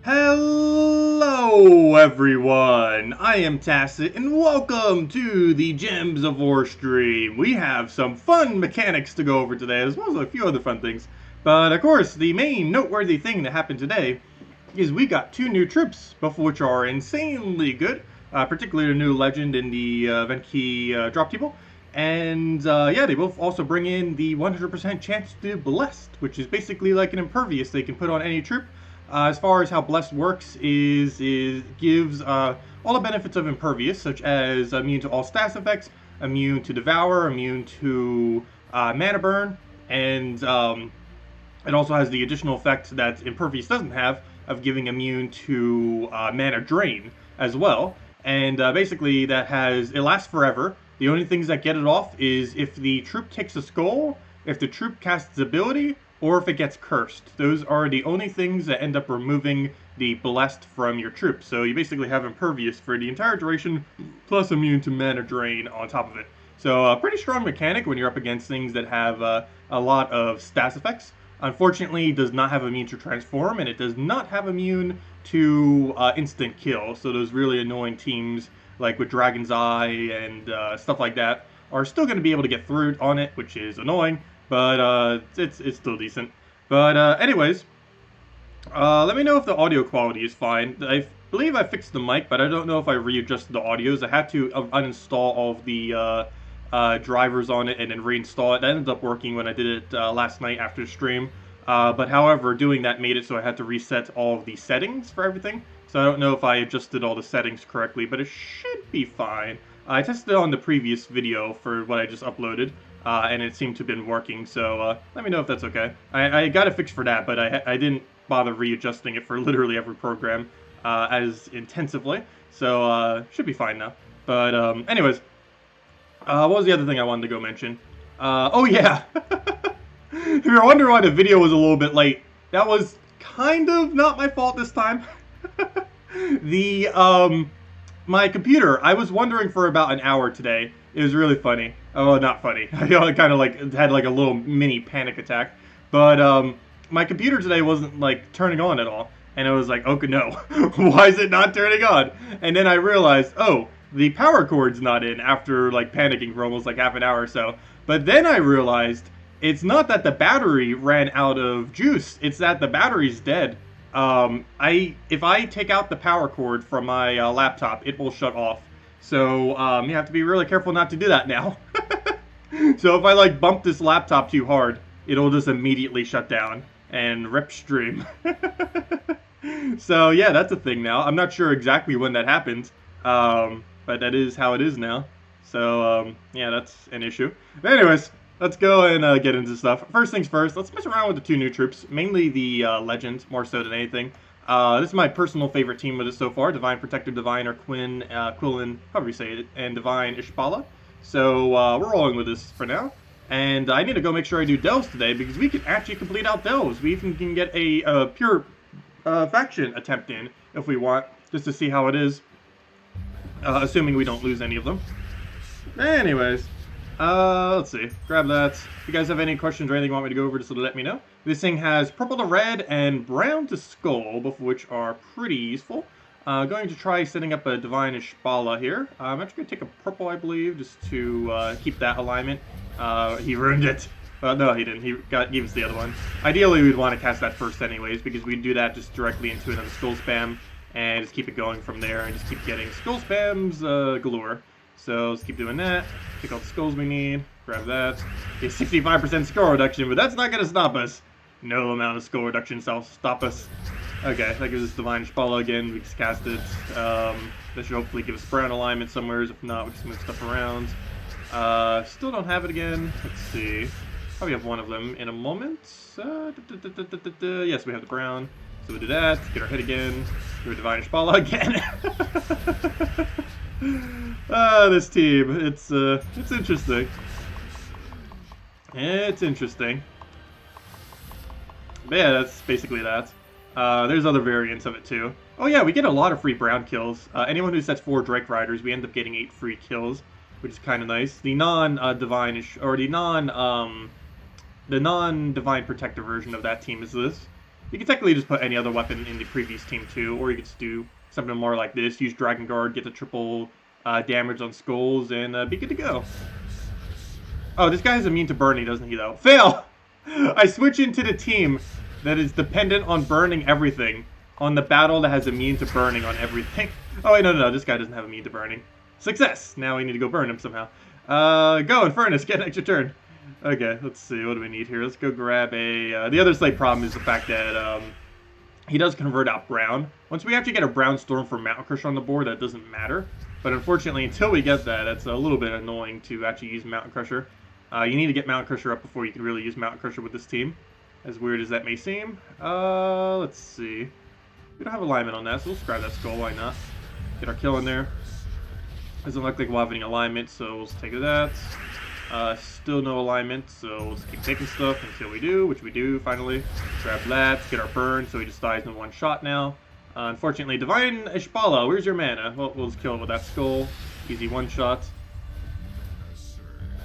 Hello everyone, I am Tacet and welcome to the Gems of War stream. We have some fun mechanics to go over today as well as a few other fun things. But of course, the main noteworthy thing that happened today is we got 2 new troops, both of which are insanely good. Particularly a new legend in the event key drop table. And yeah, they both also bring in the 100% chance to Blessed, which is basically like an impervious they can put on any troop. As far as how Blessed works is gives all the benefits of Impervious, such as immune to all stats effects, immune to Devour, immune to Mana Burn, and it also has the additional effect that Impervious doesn't have of giving immune to Mana Drain as well. And basically it lasts forever. The only things that get it off is if the troop takes a skull, if the troop casts ability, or if it gets cursed. Those are the only things that end up removing the Blessed from your troops. So you basically have Impervious for the entire duration, plus immune to Mana Drain on top of it. So a pretty strong mechanic when you're up against things that have a lot of stats effects. Unfortunately, it does not have immune to Transform, and it does not have immune to instant kill. So those really annoying teams, like with Dragon's Eye and stuff like that, are still going to be able to get through on it, which is annoying. But it's still decent. But anyways, let me know if the audio quality is fine. I believe I fixed the mic, but I don't know if I readjusted the audios. I had to uninstall all of the drivers on it and then reinstall it. That ended up working when I did it last night after the stream. But however, doing that made it so I had to reset all of the settings for everything. So I don't know if I adjusted all the settings correctly, but it should be fine. I tested it on the previous video for what I just uploaded. And it seemed to have been working, so let me know if that's okay. I got it fixed for that, but I didn't bother readjusting it for literally every program as intensively, so should be fine now. But anyways, what was the other thing I wanted to go mention? Oh yeah! If you're wondering why the video was a little bit late, that was kind of not my fault this time. My computer, I was wondering for about an hour today. It was really funny. Oh, not funny. I kind of like had like a little mini panic attack. But my computer today wasn't like turning on at all. And I was like, okay, no. Why is it not turning on? And then I realized, oh, the power cord's not in after like panicking for almost like half an hour or so. But then I realized it's not that the battery ran out of juice. It's that the battery's dead. If I take out the power cord from my laptop, it will shut off. So you have to be really careful not to do that now. So if I like bump this laptop too hard, it'll just immediately shut down and rip stream. So yeah, that's a thing now. I'm not sure exactly when that happened, but that is how it is now. So yeah, that's an issue. But anyways, let's go and get into stuff. First things first, let's mess around with the 2 new troops, mainly the Legend, more so than anything. This is my personal favorite team with it so far, Divine Protector, Divine, or Quillin, however you say it, and Divine Ishbala. So we're rolling with this for now. And I need to go make sure I do Delves today, because we can actually complete out Delves. We even can get a pure faction attempt in, if we want, just to see how it is. Assuming we don't lose any of them. Anyways. Let's see. Grab that. If you guys have any questions or anything you want me to go over, just let me know. This thing has purple to red and brown to skull, both of which are pretty useful. Going to try setting up a Divine Ishbala here. I'm actually going to take a purple, I believe, just to keep that alignment. He ruined it. No, he didn't. He gave us the other one. Ideally, we'd want to cast that first anyways, because we'd do that just directly into another skull spam, and just keep it going from there, and just keep getting skull spams galore. So let's keep doing that. Pick all the skulls we need. Grab that. Get 65% skull reduction, but that's not going to stop us. No amount of skull reduction shall stop us. Okay, that gives us Divine Ishbala again. We just cast it. That should hopefully give us brown alignment somewhere. If not, we just move stuff around. Still don't have it again. Let's see. Probably have one of them in a moment. Yes, we have the brown. So we'll do that. Get our hit again. Do a Divine Ishbala again. This team. It's interesting. It's interesting. But yeah, that's basically that. There's other variants of it too. Oh yeah, we get a lot of free brown kills. Anyone who sets 4 Drake Riders, we end up getting 8 free kills, which is kind of nice. The non-divine, or the non The non-Divine Protector version of that team is this. You can technically just put any other weapon in the previous team too, or you could just do something more like this. Use Dragon Guard, get the triple damage on skulls, and be good to go. Oh, this guy is immune to burning, doesn't he, though? Fail! I switch into the team that is dependent on burning everything. On the battle that has immune to burning on everything. Oh, wait, no, this guy doesn't have immune to burning. Success! Now we need to go burn him somehow. Go, Infernus, get an extra turn. Okay, let's see, what do we need here? Let's go grab a... the other slight problem is the fact that he does convert out brown. Once we actually get a brown storm for Mountain Crusher on the board, that doesn't matter. But unfortunately, until we get that, it's a little bit annoying to actually use Mountain Crusher. You need to get Mountain Crusher up before you can really use Mountain Crusher with this team. As weird as that may seem. Let's see. We don't have alignment on that, so let's grab that skull, why not? Get our kill in there. Doesn't look like we'll have any alignment, so we'll just take that. Still no alignment, so let's keep taking stuff until we do, which we do, finally. Grab that, get our burn, so he just dies in one shot now. Unfortunately, Divine Ishbala, where's your mana? Well, we'll just kill him with that skull. Easy one shot.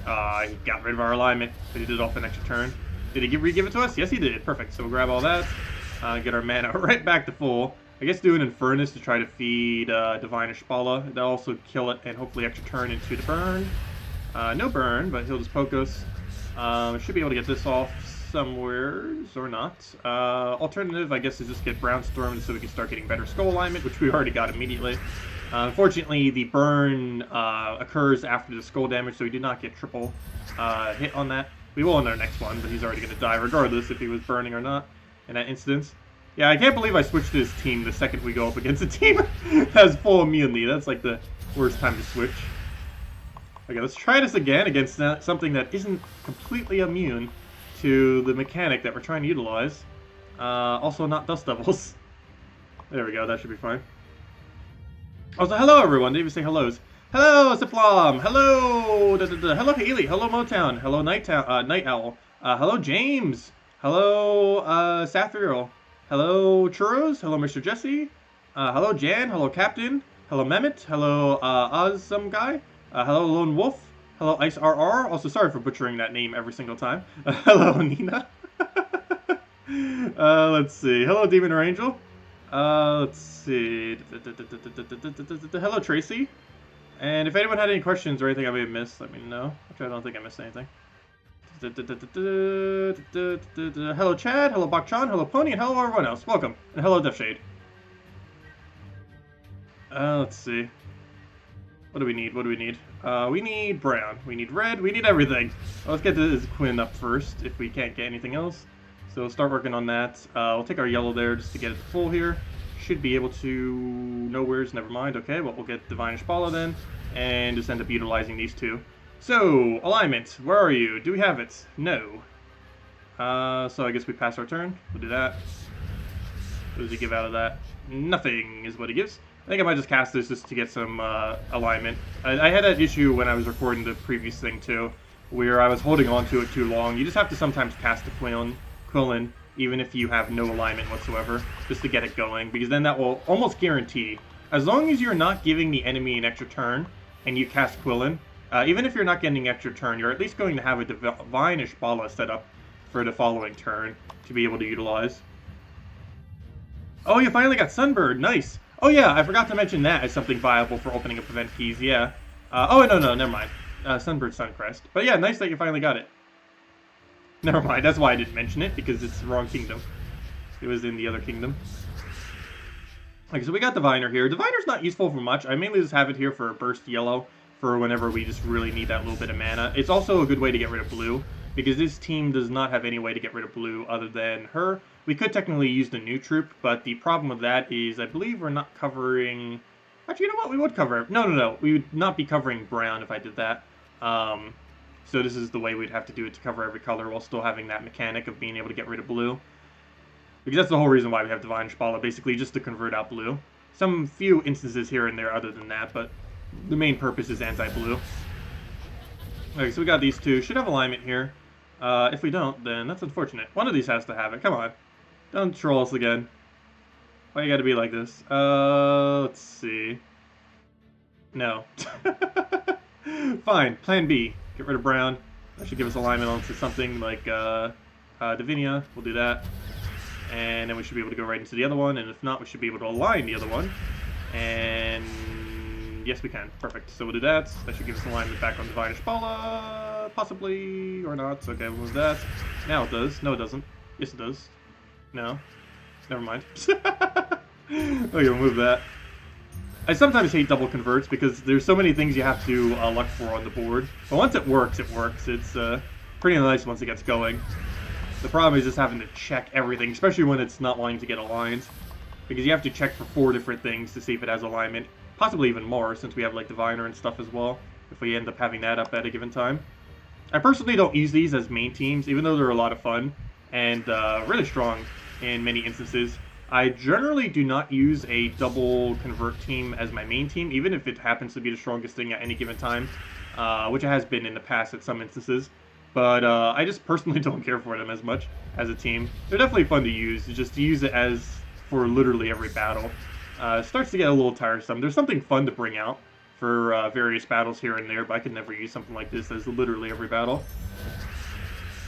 He got rid of our alignment, but he did off an extra turn. Did he re-give it to us? Yes, he did. Perfect, so we'll grab all that. Get our mana right back to full. I guess do an Infernus to try to feed Divine Ishbala. That'll also kill it and hopefully extra turn into the burn. No burn, but he'll just poke us. Should be able to get this off somewheres or not. Alternative, I guess, is just get Brown Stormed so we can start getting better skull alignment, which we already got immediately. Unfortunately, the burn occurs after the skull damage, so we did not get triple hit on that. We will on our next one, but he's already going to die regardless if he was burning or not in that instance. Yeah, I can't believe I switched to this team the second we go up against a team that has full immunity. That's like the worst time to switch. Okay, let's try this again against something that isn't completely immune to the mechanic that we're trying to utilize. Also not Dust Devils. There we go, that should be fine. Also, hello everyone, didn't even say hellos. Hello, Ziplam! Hello, hello Haley, hello Motown, hello Night Owl, hello James, hello Sathriel, hello Churros, hello Mr. Jesse, hello Jan, hello Captain, hello Mehmet, hello Awesome Guy, hello Lone Wolf, hello Ice RR, also sorry for butchering that name every single time, hello Nina, let's see, hello Demon or Angel, let's see, hello Tracy, and if anyone had any questions or anything I may have missed, let me know, which I don't think I missed anything. Hello Chad, hello Bakchan, hello Pony, and hello everyone else, welcome, and hello Deathshade. Let's see. What do we need? We need brown, we need red, we need everything. Let's get this Quinn up first, if we can't get anything else. So we'll start working on that. We'll take our yellow there just to get it full here. Should be able to... nowhere's, never mind. Okay, well, we'll get Divine Ishbala then, and just end up utilizing these two. So, alignment, where are you? Do we have it? No. So I guess we pass our turn. We'll do that. What does he give out of that? Nothing is what he gives. I think I might just cast this just to get some alignment. I had that issue when I was recording the previous thing too, where I was holding on to it too long. You just have to sometimes cast a Quillin, even if you have no alignment whatsoever, just to get it going, because then that will almost guarantee, as long as you're not giving the enemy an extra turn, and you cast Quillin, even if you're not getting an extra turn, you're at least going to have a Divine Ishbala set up for the following turn to be able to utilize. Oh, you finally got Sunbird, nice! Oh yeah, I forgot to mention that as something viable for opening up event keys, yeah. Oh, no, never mind. Sunbird Suncrest. But yeah, nice that you finally got it. Never mind, that's why I didn't mention it, because it's the wrong kingdom. It was in the other kingdom. Okay, so we got Diviner here. Diviner's not useful for much. I mainly just have it here for Burst Yellow, for whenever we just really need that little bit of mana. It's also a good way to get rid of blue, because this team does not have any way to get rid of blue other than her. We could technically use the new troop, but the problem with that is I believe we're not covering... Actually, you know what? We would cover... No. We would not be covering brown if I did that. So this is the way we'd have to do it to cover every color while still having that mechanic of being able to get rid of blue. Because that's the whole reason why we have Divine Ishbala, basically just to convert out blue. Some few instances here and there other than that, but the main purpose is anti-blue. Okay, so we got these two. Should have alignment here. If we don't, then that's unfortunate. One of these has to have it. Come on. Don't troll us again. Why you gotta be like this? Let's see. No. Fine. Plan B. Get rid of brown. That should give us alignment onto something like Divinia. We'll do that. And then we should be able to go right into the other one, and if not, we should be able to align the other one. And yes, we can. Perfect. So we'll do that. That should give us alignment back on Divine Ishpala, possibly, or not. Okay, we'll move that. Now it does. No, it doesn't. Yes, it does. No. Never mind. Okay, we'll move that. I sometimes hate double converts because there's so many things you have to look for on the board. But once it works, it works. It's pretty nice once it gets going. The problem is just having to check everything, especially when it's not wanting to get aligned. Because you have to check for 4 different things to see if it has alignment. Possibly even more, since we have like Diviner and stuff as well, if we end up having that up at a given time. I personally don't use these as main teams, even though they're a lot of fun and really strong in many instances. I generally do not use a double convert team as my main team, even if it happens to be the strongest thing at any given time, which it has been in the past at some instances. But I just personally don't care for them as much as a team. They're definitely fun to use, just to use it as for literally every battle. It starts to get a little tiresome. There's something fun to bring out for various battles here and there, but I could never use something like this as literally every battle.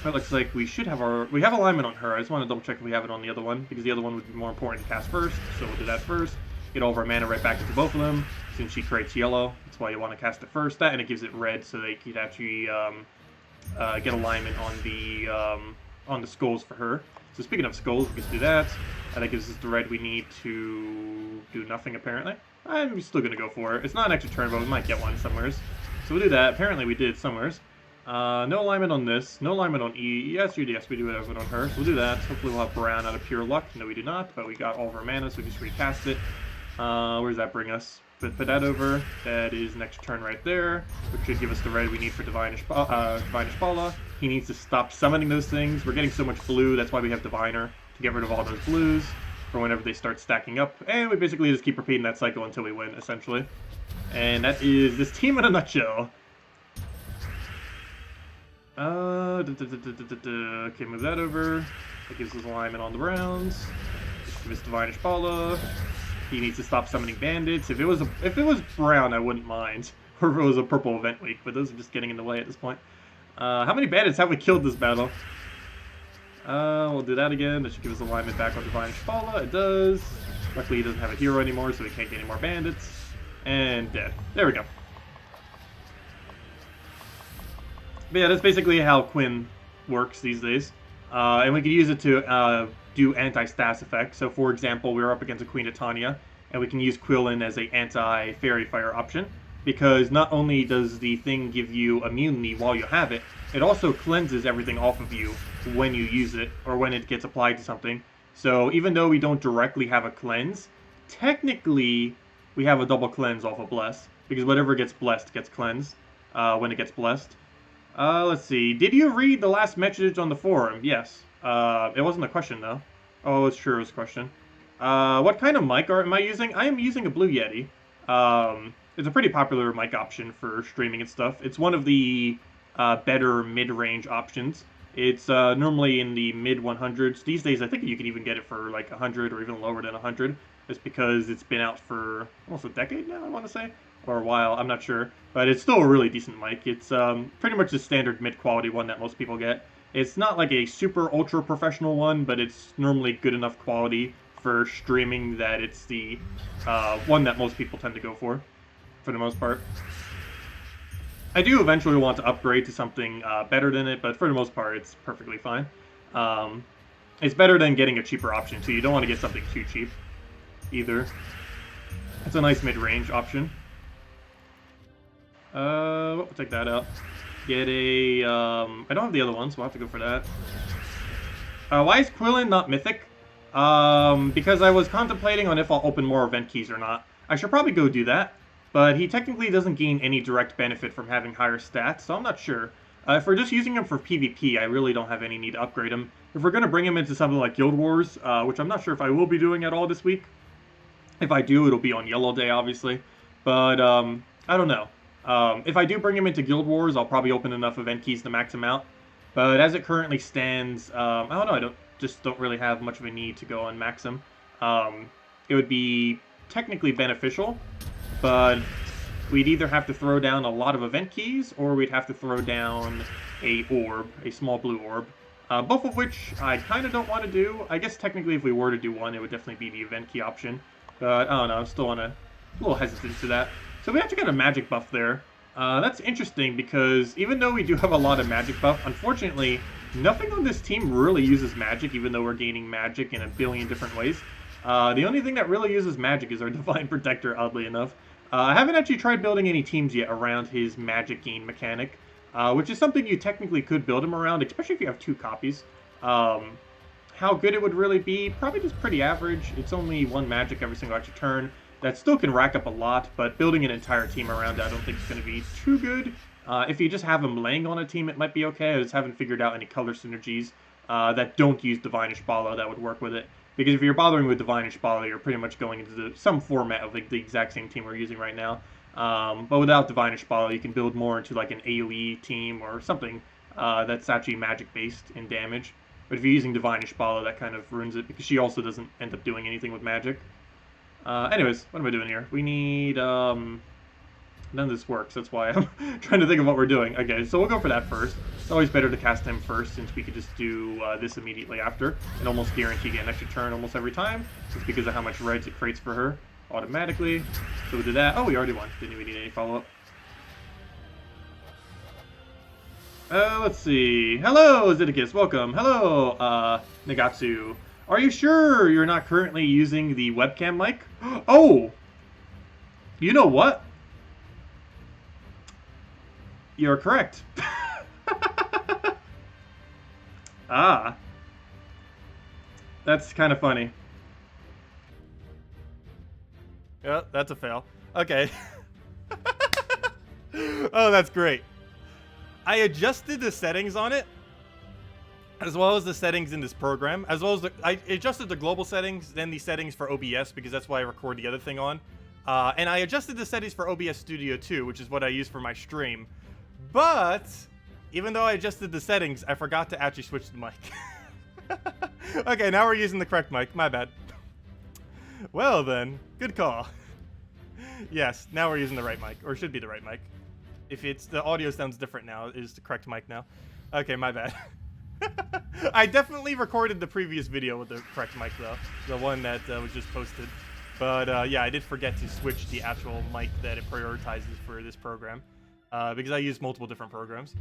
It looks like we should have we have alignment on her. I just want to double check if we have it on the other one, because the other one would be more important to cast first, so we'll do that first. Get all of our mana right back into both of them, since she creates yellow. That's why you want to cast it first. That, and it gives it red, so they could actually get alignment on the skulls for her. So speaking of skulls, we can do that. That gives us the red we need to do nothing, apparently. I'm still going to go for it. It's not an extra turn, but we might get one somewheres. So we'll do that. Apparently we did somewheres. No alignment on this. No alignment on E. Yes, we do have it on her. So we'll do that. Hopefully we'll have brown out of pure luck. No, we do not, but we got all of our mana, so we just recast it. Where does that bring us? Put that over. That is next turn right there, which should give us the red we need for Divine Ishpala. He needs to stop summoning those things. We're getting so much blue, that's why we have Diviner, to get rid of all those blues for whenever they start stacking up. And we basically just keep repeating that cycle until we win, essentially. And that is this team in a nutshell. Okay, move that over. That gives us alignment on the rounds. Give us Divine Ishpala. He needs to stop summoning bandits. If it was brown, I wouldn't mind. Or if it was a purple event week, but those are just getting in the way at this point. How many bandits have we killed this battle? We'll do that again. That should give us alignment back on Divine Ishpala. It does. Luckily, he doesn't have a hero anymore, so he can't get any more bandits. And dead. There we go. But yeah, that's basically how Quinn works these days. And we can use it to do anti-stas effects. So for example, we're up against a Queen of Tanya, and we can use Quillin as an anti-fairy fire option, because not only does the thing give you immunity while you have it, it also cleanses everything off of you when you use it, or when it gets applied to something. So even though we don't directly have a cleanse, technically we have a double cleanse off of Bless, because whatever gets blessed gets cleansed when it gets blessed. Let's see. Did you read the last message on the forum? Yes. It wasn't a question, though. Oh, it's sure it was a question. What kind of mic am I using? I am using a Blue Yeti. It's a pretty popular mic option for streaming and stuff. It's one of the better mid-range options. It's normally in the mid-100s. These days, I think you can even get it for like 100 or even lower than 100. Just because it's been out for almost a decade now, I want to say. Or a while, I'm not sure. But it's still a really decent mic. It's pretty much the standard mid-quality one that most people get. It's not like a super ultra professional one, but it's normally good enough quality for streaming that it's the one that most people tend to go for the most part. I do eventually want to upgrade to something better than it, but for the most part, it's perfectly fine. It's better than getting a cheaper option, so you don't want to get something too cheap either. It's a nice mid-range option. We'll take that out. Get a, I don't have the other one, so we'll have to go for that. Why is Quillin not mythic? Because I was contemplating on if I'll open more event keys or not. I should probably go do that, but he technically doesn't gain any direct benefit from having higher stats, so I'm not sure. If we're just using him for PvP, I really don't have any need to upgrade him. If we're going to bring him into something like Guild Wars, which I'm not sure if I will be doing at all this week. If I do, it'll be on Yellow Day, obviously. But, I don't know. If I do bring him into Guild Wars, I'll probably open enough event keys to max him out. But as it currently stands, I don't know, I don't really have much of a need to go on max him. It would be technically beneficial, but we'd either have to throw down a lot of event keys, or we'd have to throw down a orb, a small blue orb. Both of which I kind of don't want to do. I guess technically if we were to do one, it would definitely be the event key option. But I don't know, I'm still a little hesitant to that. So we actually got a magic buff there. That's interesting because even though we do have a lot of magic buff, unfortunately, nothing on this team really uses magic, even though we're gaining magic in a billion different ways. The only thing that really uses magic is our Divine Protector, oddly enough. I haven't actually tried building any teams yet around his magic gain mechanic, which is something you technically could build him around, especially if you have 2 copies. How good it would really be? Probably just pretty average. It's only 1 magic every single extra turn. That still can rack up a lot, but building an entire team around it I don't think is going to be too good. If you just have him laying on a team, it might be okay. I just haven't figured out any color synergies that don't use Divine Ishbala that would work with it. Because if you're bothering with Divine Ishbala, you're pretty much going into some format of like the exact same team we're using right now. But without Divine Ishbala, you can build more into like an AoE team or something that's actually magic-based in damage. But if you're using Divine Ishbala, that kind of ruins it, because she also doesn't end up doing anything with magic. Anyways, what am I doing here? We need, none of this works, that's why I'm trying to think of what we're doing. Okay, so we'll go for that first. It's always better to cast him first, since we could just do this immediately after, and almost guarantee get an extra turn almost every time, just because of how much reds it creates for her automatically. So we'll do that. Oh, we already won. Didn't even need any follow-up. Let's see. Hello, Zeddicus. Welcome. Hello, Nagatsu. Are you sure you're not currently using the webcam mic? Oh! You know what? You're correct. Ah. That's kind of funny. Yeah, that's a fail. Okay. Oh, that's great. I adjusted the settings on it, as well as the settings in this program, as well as I adjusted the global settings, then the settings for OBS, because that's why I record the other thing on. And I adjusted the settings for OBS Studio too, which is what I use for my stream. But, even though I adjusted the settings, I forgot to actually switch the mic. Okay, now we're using the correct mic. My bad. Well then, good call. Yes, now we're using the right mic, or should be the right mic. If it's the audio sounds different now, it is the correct mic now. Okay, my bad. I definitely recorded the previous video with the correct mic though, the one that was just posted. But yeah, I did forget to switch the actual mic that it prioritizes for this program, because I use multiple different programs.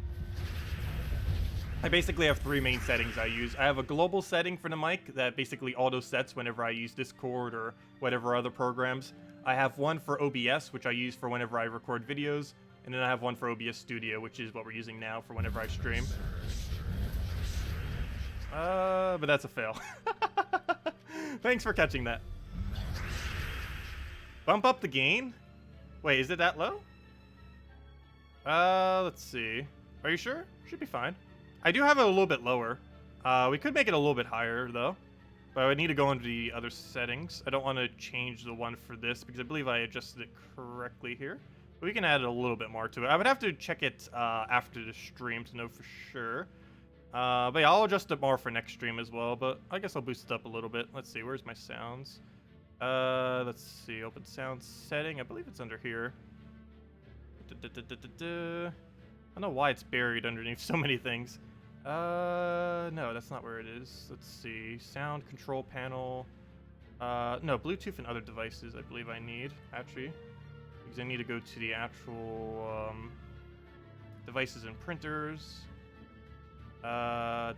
I basically have 3 main settings I use. I have a global setting for the mic that basically auto sets whenever I use Discord or whatever other programs. I have one for OBS, which I use for whenever I record videos. And then I have one for OBS Studio, which is what we're using now for whenever I stream. But that's a fail. Thanks for catching that. Bump up the gain? Wait, is it that low? Let's see. Are you sure? Should be fine. I do have it a little bit lower. We could make it a little bit higher, though. But I would need to go into the other settings. I don't want to change the one for this, because I believe I adjusted it correctly here. But we can add a little bit more to it. I would have to check it after the stream to know for sure. But yeah, I'll adjust it more for next stream as well. But I guess I'll boost it up a little bit. Let's see, where's my sounds? Let's see, open sound setting. I believe it's under here. I don't know why it's buried underneath so many things. No, that's not where it is. Let's see, sound control panel. No, Bluetooth and other devices I believe I need, actually. Because I need to go to the actual devices and printers. The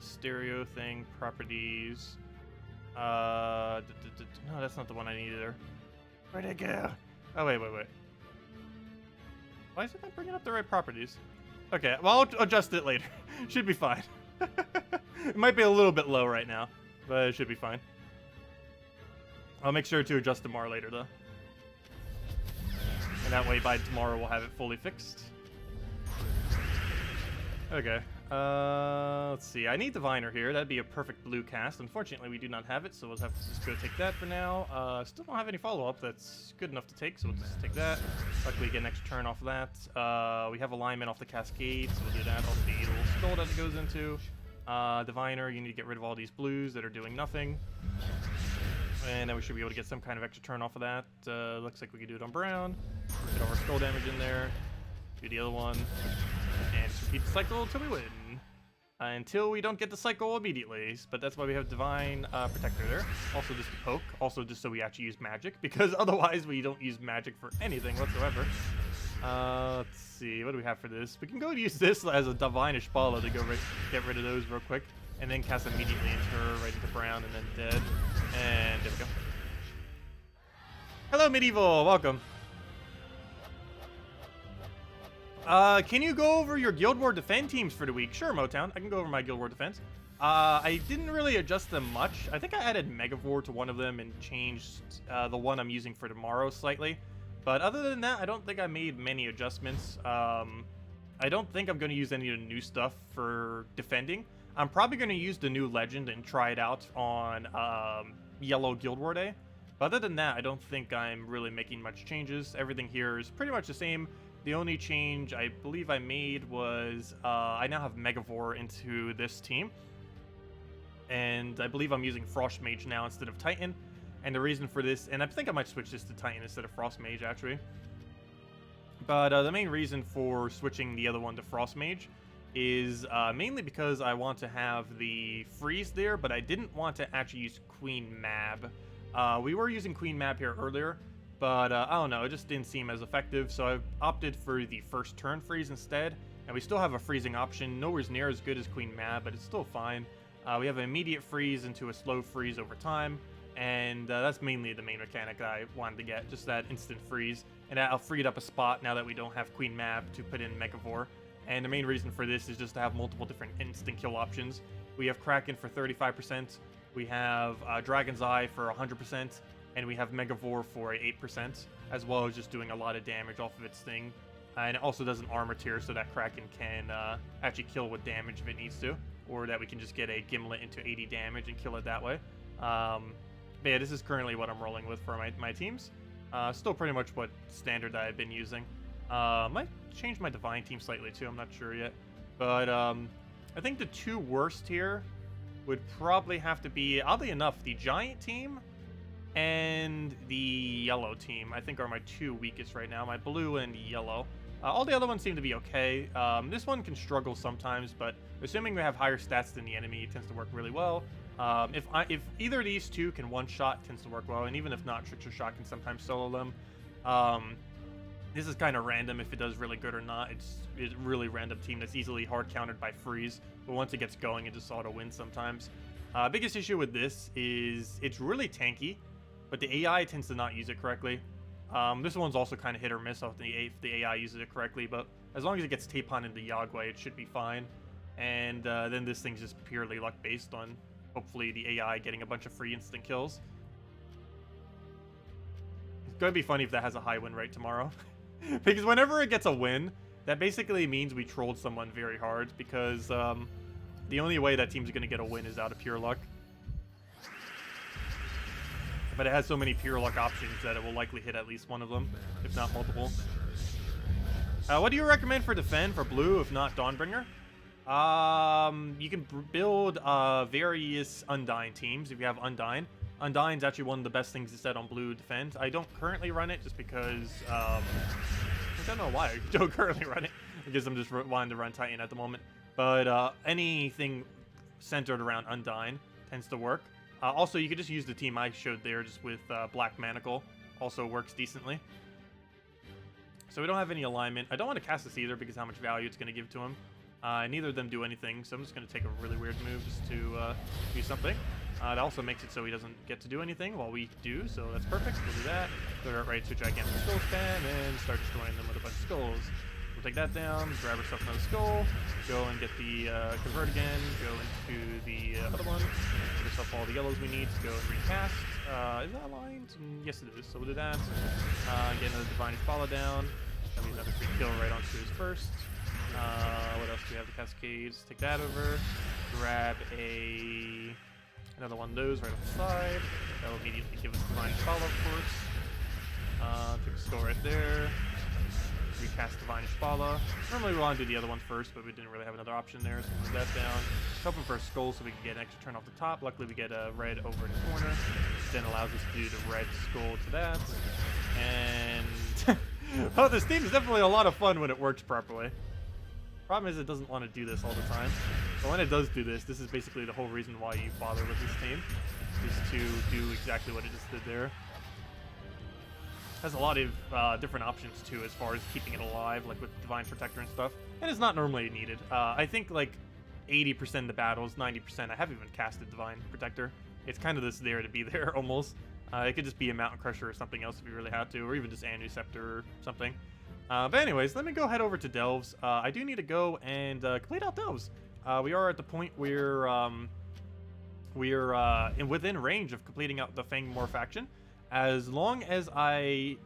stereo thing, properties. No, that's not the one I need either. Where'd it go? Oh, wait. Why is it not bringing up the right properties? Okay, well, I'll adjust it later. Should be fine. It might be a little bit low right now, but it should be fine. I'll make sure to adjust it more later, though. And that way, by tomorrow, we'll have it fully fixed. Okay. Let's see. I need Diviner here. That'd be a perfect blue cast. Unfortunately, we do not have it, so we'll have to just go take that for now. Still don't have any follow-up that's good enough to take, so we'll just take that. Luckily, get an extra turn off of that. We have alignment off the Cascade, so we'll do that. Off the little skull that it goes into. Diviner, you need to get rid of all these blues that are doing nothing. And then we should be able to get some kind of extra turn off of that. Looks like we can do it on Brown. Get all our skull damage in there. Do the other one. And just repeat the cycle until we win. Until we don't get the cycle immediately. But that's why we have Divine Protector there. Also just to poke. Also just so we actually use magic. Because otherwise we don't use magic for anything whatsoever. Let's see. What do we have for this? We can go and use this as a Divine Ishbala to go get rid of those real quick. And then cast immediately into her, right into Brown, and then dead. And there we go. Hello, Medieval. Welcome. Can you go over your Guild War Defend teams for the week? Sure, Motown. I can go over my Guild War Defense. I didn't really adjust them much. I think I added Megavore to one of them and changed the one I'm using for tomorrow slightly. But other than that, I don't think I made many adjustments. I don't think I'm going to use any of the new stuff for defending. I'm probably going to use the new Legend and try it out on Yellow Guild War Day. But other than that, I don't think I'm really making much changes. Everything here is pretty much the same. The only change I believe I made was I now have Megavore into this team. And I believe I'm using Frost Mage now instead of Titan. And the reason for this, and I think I might switch this to Titan instead of Frost Mage actually. But the main reason for switching the other one to Frost Mage is mainly because I want to have the freeze there, but I didn't want to actually use Queen Mab. We were using Queen Mab here earlier, but I don't know, it just didn't seem as effective, so I opted for the first turn freeze instead, and we still have a freezing option, nowhere near as good as Queen Mab, but it's still fine. We have an immediate freeze into a slow freeze over time, and that's mainly the main mechanic that I wanted to get, just that instant freeze, and I'll free up a spot now that we don't have Queen Mab to put in Megavore. And the main reason for this is just to have multiple different instant kill options. We have Kraken for 35%, we have Dragon's Eye for 100%, and we have Megavore for 8%, as well as just doing a lot of damage off of its thing. And it also does an armor tier so that Kraken can actually kill with damage if it needs to, or that we can just get a Gimlet into 80 damage and kill it that way. But yeah, this is currently what I'm rolling with for my teams. Still pretty much what standard that I've been using. Might change my Divine team slightly too, I'm not sure yet. But I think the two worst here would probably have to be, oddly enough, the Giant team and the Yellow team, I think are my two weakest right now, my Blue and Yellow. All the other ones seem to be okay. This one can struggle sometimes, but assuming we have higher stats than the enemy, it tends to work really well. If either of these two can one-shot, it tends to work well, and even if not, Trickster Shot can sometimes solo them. This is kind of random if it does really good or not. It's a really random team that's easily hard countered by freeze, but once it gets going, it just auto wins sometimes. Biggest issue with this is it's really tanky, but the AI tends to not use it correctly. This one's also kind of hit or miss if the AI uses it correctly, but as long as it gets Tapon into Yagway, it should be fine. And then this thing's just purely luck based on hopefully the AI getting a bunch of free instant kills. It's going to be funny if that has a high win rate tomorrow. Because whenever it gets a win, that basically means we trolled someone very hard, because the only way that team's going to get a win is out of pure luck. But it has so many pure luck options that it will likely hit at least one of them, if not multiple. What do you recommend for defend for blue, if not Dawnbringer? You can build various Undyne teams if you have Undyne. Undyne's actually one of the best things to set on blue defend. I don't currently run it just because, I don't know why I don't currently run it. I guess I'm just wanting to run Titan at the moment. But anything centered around Undyne tends to work. Also, you could just use the team I showed there just with Black Manacle. Also works decently. So we don't have any alignment. I don't want to cast this either because how much value it's going to give to him. Neither of them do anything, so I'm just going to take a really weird move just to do something. That also makes it so he doesn't get to do anything while we do, so that's perfect. We'll do that. Go right to Gigantic Skull Spam and start destroying them with a bunch of skulls. We'll take that down, grab ourselves another skull, go and get the convert again, go into the other one, get ourselves all the yellows we need to go and recast. Is that aligned? Yes, it is, so we'll do that. Get another Divine Follow down. That'll be another free kill right onto his first. What else do we have? The Cascades. Take that over. Grab another one of those right on the side. That'll immediately give us Divine Follow, of course. Take a skull right there. Recast Divine Ishbala. Normally we want to do the other one first, but we didn't really have another option there, so we'll move that down. Hoping for a skull so we can get an extra turn off the top. Luckily we get a red over in the corner. then allows us to do the red skull to that. And oh, this theme is definitely a lot of fun when it works properly. Problem is it doesn't want to do this all the time. But when it does do this, this is basically the whole reason why you bother with this team, is to do exactly what it just did there. Has a lot of different options too, as far as keeping it alive, like with Divine Protector and stuff. And it's not normally needed. I think like 80% of the battles, 90%, I haven't even casted Divine Protector. It's kind of just there to be there almost. It could just be a Mountain Crusher or something else if you really had to, or even just Anusceptor or something. But anyways, let me go head over to Delves. I do need to go and complete out Delves. We are at the point where we're within range of completing out the Fang Moor faction. As long as I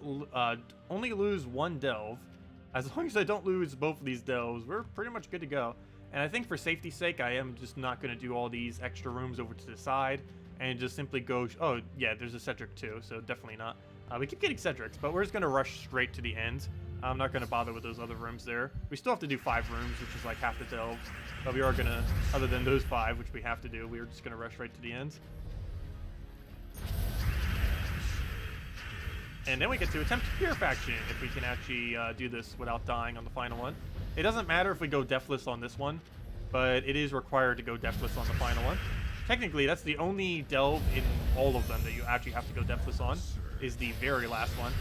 only lose one delve, as long as I don't lose both of these delves, we're pretty much good to go. And I think for safety's sake, I am just not going to do all these extra rooms over to the side and just simply go... Oh, yeah, there's a Cedric too, so definitely not. We keep getting Cedrics, but we're just going to rush straight to the end. I'm not going to bother with those other rooms there. We still have to do 5 rooms, which is like half the delves. But we are going to, other than those 5, which we have to do, we're just going to rush right to the end. And then we get to attempt Pure Faction, if we can actually do this without dying on the final one. It doesn't matter if we go Deathless on this one, but it is required to go Deathless on the final one. Technically, that's the only delve in all of them that you actually have to go Deathless on, is the very last one.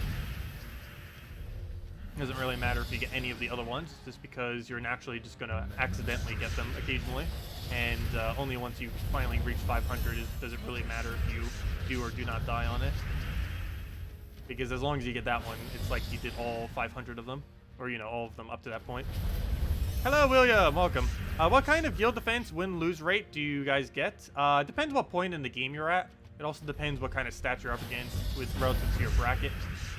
It doesn't really matter if you get any of the other ones, just because you're naturally just going to accidentally get them occasionally. And only once you finally reach 500 does it really matter if you do or do not die on it. Because as long as you get that one, it's like you did all 500 of them. Or, you know, all of them up to that point. Hello, William. Welcome. What kind of guild defense win-lose rate do you guys get? Depends what point in the game you're at. It also depends what kind of stats you're up against with relative to your bracket.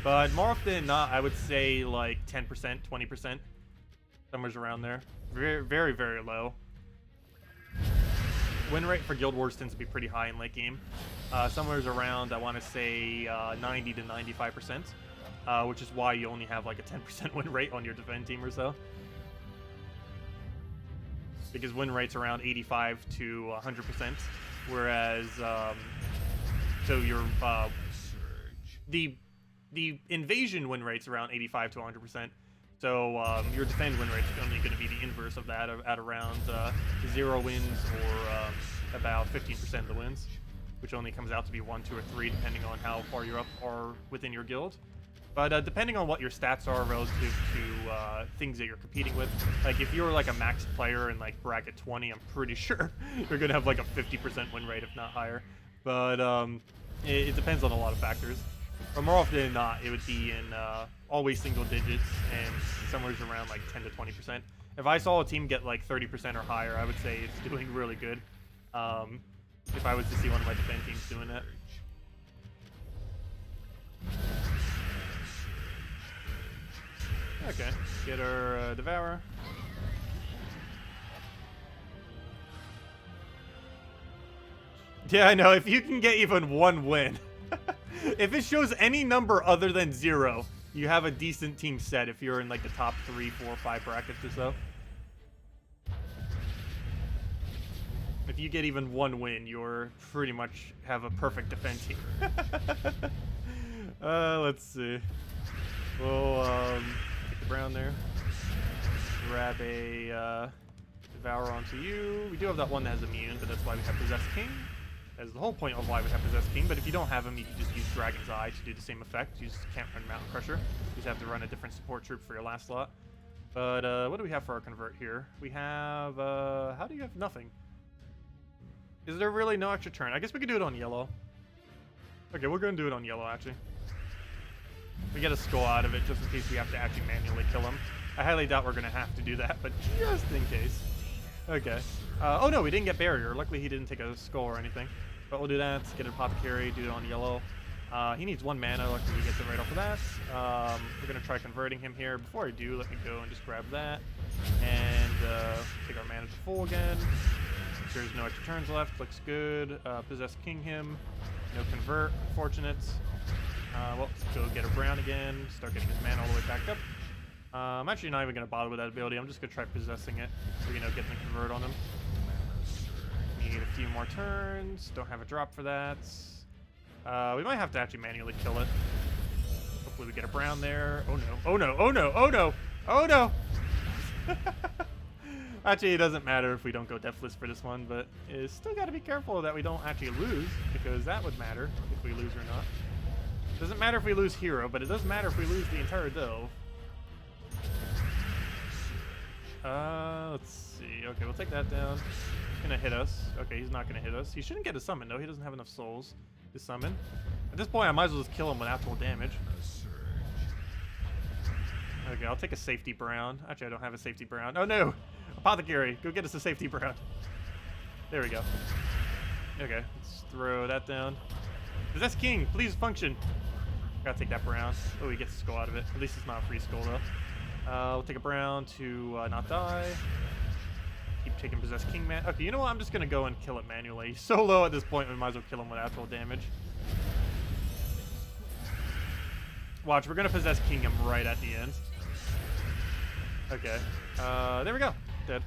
But more often than not, I would say like 10%, 20%. Somewhere around there. Very, very, very low. Win rate for Guild Wars tends to be pretty high in late game. Somewhere around, I want to say 90 to 95%, which is why you only have like a 10% win rate on your defend team or so. Because win rate's around 85 to 100%, whereas so your the invasion win rate's around 85 to 100%. So your defend win rate is only going to be the inverse of that, at around 0 wins or about 15% of the wins, which only comes out to be 1, 2, or 3, depending on how far you're up or within your guild. But depending on what your stats are relative to things that you're competing with, like if you're like a max player in like bracket 20, I'm pretty sure you're going to have like a 50% win rate, if not higher. But it depends on a lot of factors. But more often than not, it would be in always single digits and somewhere around like 10 to 20%. If I saw a team get like 30% or higher, I would say it's doing really good. If I was to see one of my defense teams doing that. Okay, get our Devourer. Yeah, I know, if you can get even 1 win. If it shows any number other than 0, you have a decent team set if you're in like the top 3, 4, 5 brackets or so. If you get even 1 win, you're pretty much have a perfect defense team. Let's see. We'll take the brown there. Grab a Devour onto you. We do have that one that has immune, but that's why we have Possessed King. That's the whole point of why we have Possessed King. But if you don't have him, you can just use Dragon's Eye to do the same effect. You just can't run Mountain Crusher. You just have to run a different support troop for your last slot. But what do we have for our convert here? We have how do you have nothing? Is there really no extra turn? I guess we could do it on yellow. Okay, we're going to do it on yellow, actually. We get a skull out of it just in case we have to actually manually kill him. I highly doubt we're going to have to do that, but just in case. Okay. Oh, no, we didn't get barrier. Luckily, he didn't take a skull or anything. But we'll do that. Get an Apothecary, do it on yellow. He needs 1 mana. Luckily, he gets it right off of that. We're going to try converting him here. Before I do, let me go and just grab that. And take our mana to full again. There's no extra turns left. Looks good. Possess King him. No convert. Fortunate. Well, let's go get a brown again. Start getting his mana all the way back up. I'm actually not even going to bother with that ability. I'm just going to try possessing it. So, you know, getting the convert on him. Need a few more turns. Don't have a drop for that. We might have to actually manually kill it. Hopefully we get a brown there. Oh no, oh no, oh no, oh no, oh no! Actually, it doesn't matter if we don't go deathless for this one, but it's still got to be careful that we don't actually lose, because that would matter if we lose or not. Doesn't matter if we lose hero, but it does matter if we lose the entire delve. Let's see. Okay, we'll take that down. He's gonna hit us. Okay, he's not gonna hit us. He shouldn't get a summon, though. He doesn't have enough souls to summon. At this point, I might as well just kill him with actual damage. Okay, I'll take a safety brown. Actually, I don't have a safety brown. Oh, no! Apothecary, go get us a safety brown. There we go. Okay, let's throw that down. Possess King, please function. Gotta take that brown. Oh, he gets a skull out of it. At least it's not a free skull, though. We'll take a brown to not die. Keep taking Possess King, man. Okay, you know what? I'm just gonna go and kill it manually. He's so low at this point, we might as well kill him with actual damage. Watch, we're gonna Possess King him right at the end. Okay. There we go. Dead.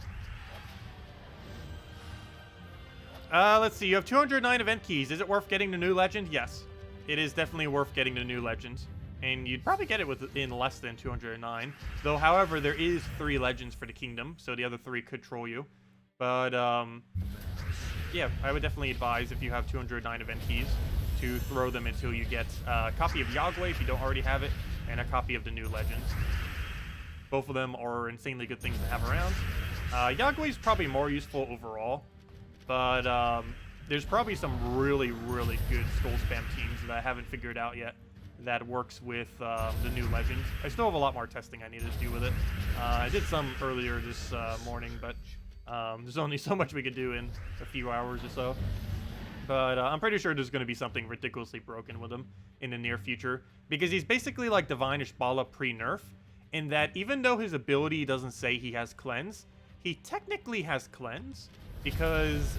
Let's see. You have 209 event keys. Is it worth getting the new legend? Yes. It is definitely worth getting the new legend. And you'd probably get it within less than 209. Though, however, there is 3 legends for the kingdom, so the other 3 could troll you. But, yeah, I would definitely advise, if you have 209 event keys, to throw them until you get a copy of Yagway, if you don't already have it, and a copy of the new legends. Both of them are insanely good things to have around. Yagway is probably more useful overall, but there's probably some really, really good skull spam teams that I haven't figured out yet that works with the new legends. I still have a lot more testing I need to do with it. I did some earlier this morning, but there's only so much we could do in a few hours or so. But I'm pretty sure there's going to be something ridiculously broken with him in the near future, because he's basically like Divine Ishbala pre-nerf, in that even though his ability doesn't say he has cleanse, he technically has cleanse, because